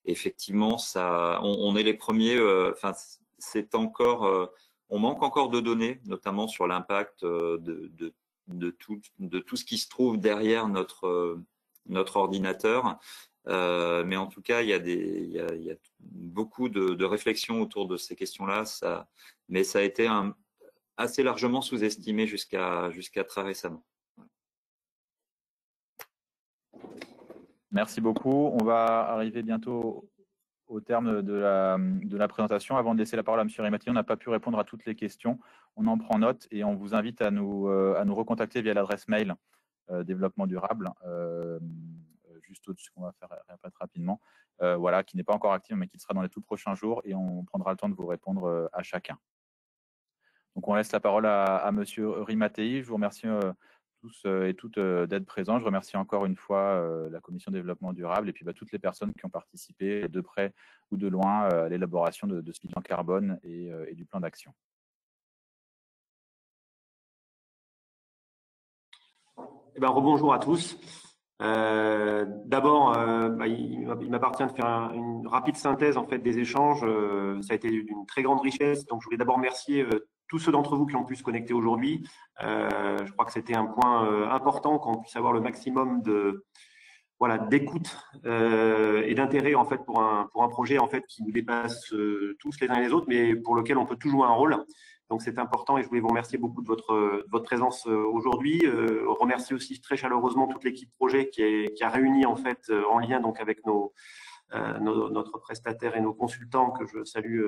effectivement, on est les premiers. On manque encore de données, notamment sur l'impact de tout ce qui se trouve derrière notre ordinateur. Mais en tout cas, il y a beaucoup de réflexions autour de ces questions-là. Mais ça a été assez largement sous-estimé jusqu'à très récemment. Merci beaucoup. On va arriver bientôt au terme de la présentation. Avant de laisser la parole à M. Rimati, on n'a pas pu répondre à toutes les questions. On en prend note et on vous invite à nous recontacter via l'adresse mail développement durable. Juste au-dessus, on va faire répéter rapidement, qui n'est pas encore active, mais qui sera dans les tout prochains jours, et on prendra le temps de vous répondre à chacun. Donc, on laisse la parole à M. Rimatei. Je vous remercie tous et toutes d'être présents. Je remercie encore une fois la Commission développement durable et puis toutes les personnes qui ont participé de près ou de loin à l'élaboration de ce bilan carbone et du plan d'action. Rebonjour à tous. D'abord, il m'appartient de faire une rapide synthèse en fait des échanges. Ça a été d'une très grande richesse. Donc, je voulais d'abord remercier tous ceux d'entre vous qui ont pu se connecter aujourd'hui. Je crois que c'était un point important qu'on puisse avoir le maximum d'écoute et d'intérêt en fait pour un projet en fait qui nous dépasse tous les uns et les autres, mais pour lequel on peut tout jouer un rôle. Donc c'est important et je voulais vous remercier beaucoup de votre présence aujourd'hui. Remercier aussi très chaleureusement toute l'équipe projet qui a réuni en fait en lien donc avec notre prestataire et nos consultants que je salue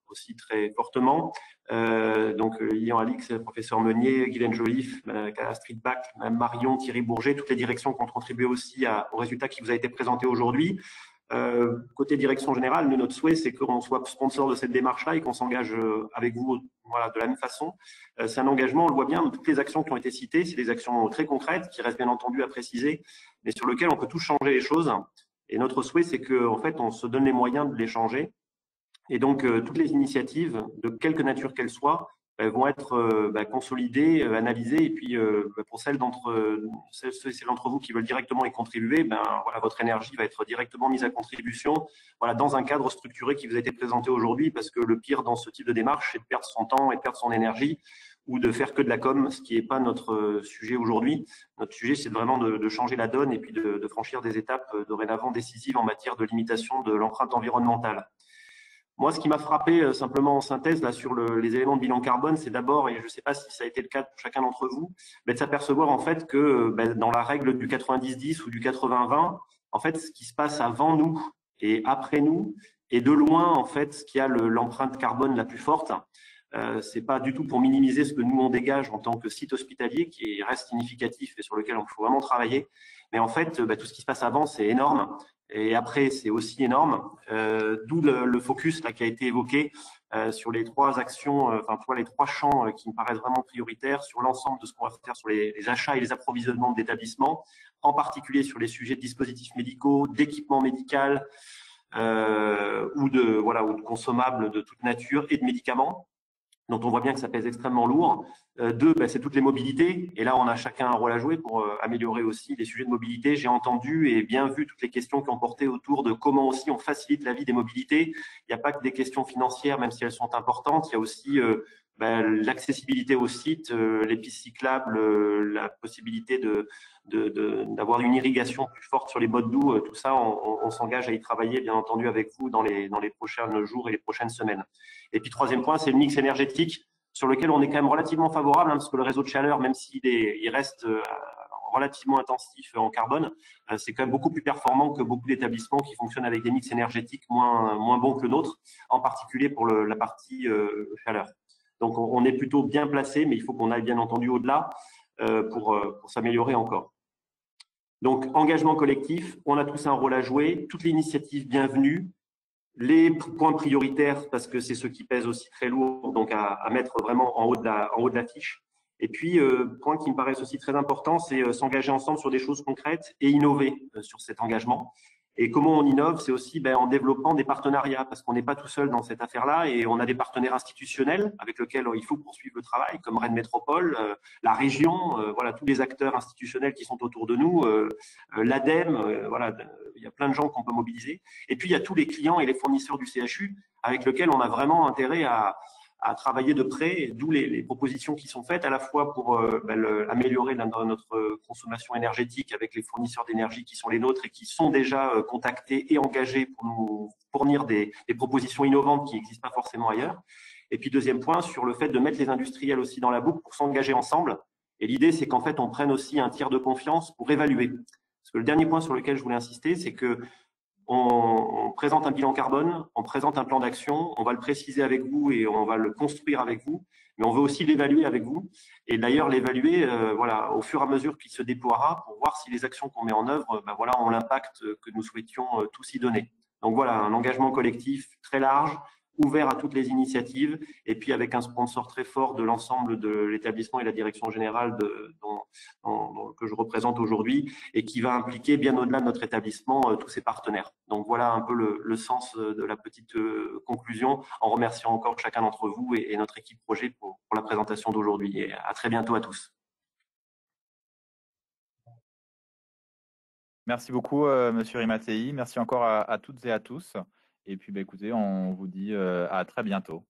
aussi très fortement. Donc Ian Alix, professeur Meunier, Guylaine Joliffe, Astrid Bach, Marion, Thierry Bourget, toutes les directions qui ont contribué aussi au résultat qui vous a été présenté aujourd'hui. Côté direction générale, notre souhait, c'est qu'on soit sponsor de cette démarche-là et qu'on s'engage avec vous de la même façon. C'est un engagement, on le voit bien, toutes les actions qui ont été citées, c'est des actions très concrètes qui restent bien entendu à préciser, mais sur lesquelles on peut tous changer les choses. Et notre souhait, c'est qu'en fait, on se donne les moyens de les changer. Et donc, toutes les initiatives, de quelque nature qu'elles soient, vont être consolidées, analysées. Et puis, pour celles d'entre vous qui veulent directement y contribuer, votre énergie va être directement mise à contribution dans un cadre structuré qui vous a été présenté aujourd'hui, parce que le pire dans ce type de démarche, c'est de perdre son temps et de perdre son énergie ou de faire que de la com, ce qui n'est pas notre sujet aujourd'hui. Notre sujet, c'est vraiment de changer la donne et puis de franchir des étapes dorénavant décisives en matière de limitation de l'empreinte environnementale. Moi, ce qui m'a frappé simplement en synthèse là sur les éléments de bilan carbone, c'est d'abord, et je ne sais pas si ça a été le cas pour chacun d'entre vous, de s'apercevoir en fait que dans la règle du 90-10 ou du 80-20, en fait, ce qui se passe avant nous et après nous est de loin en fait ce qui a l'empreinte carbone la plus forte. C'est pas du tout pour minimiser ce que nous on dégage en tant que site hospitalier qui reste significatif et sur lequel il faut vraiment travailler. Mais en fait, tout ce qui se passe avant, c'est énorme. Et après, c'est aussi énorme, d'où le focus là, qui a été évoqué sur les trois actions, les trois champs qui me paraissent vraiment prioritaires sur l'ensemble de ce qu'on va faire sur les achats et les approvisionnements d'établissements, en particulier sur les sujets de dispositifs médicaux, d'équipements médicaux ou de consommables de toute nature et de médicaments. dont on voit bien que ça pèse extrêmement lourd. 2, c'est toutes les mobilités. Et là, on a chacun un rôle à jouer pour améliorer aussi les sujets de mobilité. J'ai entendu et bien vu toutes les questions qui ont porté autour de comment aussi on facilite la vie des mobilités. Il n'y a pas que des questions financières, même si elles sont importantes. Il y a aussi l'accessibilité au site, les pistes cyclables, la possibilité d'avoir une irrigation plus forte sur les bottes d'eau. Tout ça, on s'engage à y travailler, bien entendu, avec vous dans les prochains jours et les prochaines semaines. Et puis, 3e point, c'est le mix énergétique, sur lequel on est quand même relativement favorable, parce que le réseau de chaleur, même s'il reste relativement intensif en carbone, c'est quand même beaucoup plus performant que beaucoup d'établissements qui fonctionnent avec des mix énergétiques moins bons que le nôtre, en particulier pour la partie chaleur. Donc, on est plutôt bien placé, mais il faut qu'on aille bien entendu au-delà pour s'améliorer encore. Donc, engagement collectif, on a tous un rôle à jouer, toutes les initiatives bienvenues, les points prioritaires, parce que c'est ceux qui pèsent aussi très lourd, donc à mettre vraiment en haut de la fiche. Et puis, point qui me paraît aussi très important, c'est s'engager ensemble sur des choses concrètes et innover sur cet engagement. Et comment on innove, c'est aussi en développant des partenariats, parce qu'on n'est pas tout seul dans cette affaire-là, et on a des partenaires institutionnels avec lesquels il faut poursuivre le travail, comme Rennes Métropole, la région, voilà, tous les acteurs institutionnels qui sont autour de nous, l'ADEME, voilà, il y a plein de gens qu'on peut mobiliser. Et puis, il y a tous les clients et les fournisseurs du CHU avec lesquels on a vraiment intérêt à travailler de près, d'où les propositions qui sont faites, à la fois pour améliorer notre consommation énergétique avec les fournisseurs d'énergie qui sont les nôtres et qui sont déjà contactés et engagés pour nous fournir des propositions innovantes qui n'existent pas forcément ailleurs. Et puis, 2e point, sur le fait de mettre les industriels aussi dans la boucle pour s'engager ensemble. Et l'idée, c'est qu'en fait, on prenne aussi un tiers de confiance pour évaluer. Parce que le dernier point sur lequel je voulais insister, c'est que on présente un bilan carbone, on présente un plan d'action, on va le préciser avec vous et on va le construire avec vous, mais on veut aussi l'évaluer avec vous. Et d'ailleurs, l'évaluer voilà, au fur et à mesure qu'il se déploiera pour voir si les actions qu'on met en œuvre voilà, ont l'impact que nous souhaitions tous y donner. Donc voilà, un engagement collectif très large, ouvert à toutes les initiatives, et puis avec un sponsor très fort de l'ensemble de l'établissement et la direction générale que je représente aujourd'hui, et qui va impliquer bien au-delà de notre établissement tous ses partenaires. Donc voilà un peu le sens de la petite conclusion, en remerciant encore chacun d'entre vous et notre équipe projet pour la présentation d'aujourd'hui. Et à très bientôt à tous. Merci beaucoup, Monsieur Rimatei. Merci encore à toutes et à tous. Et puis, écoutez, on vous dit à très bientôt.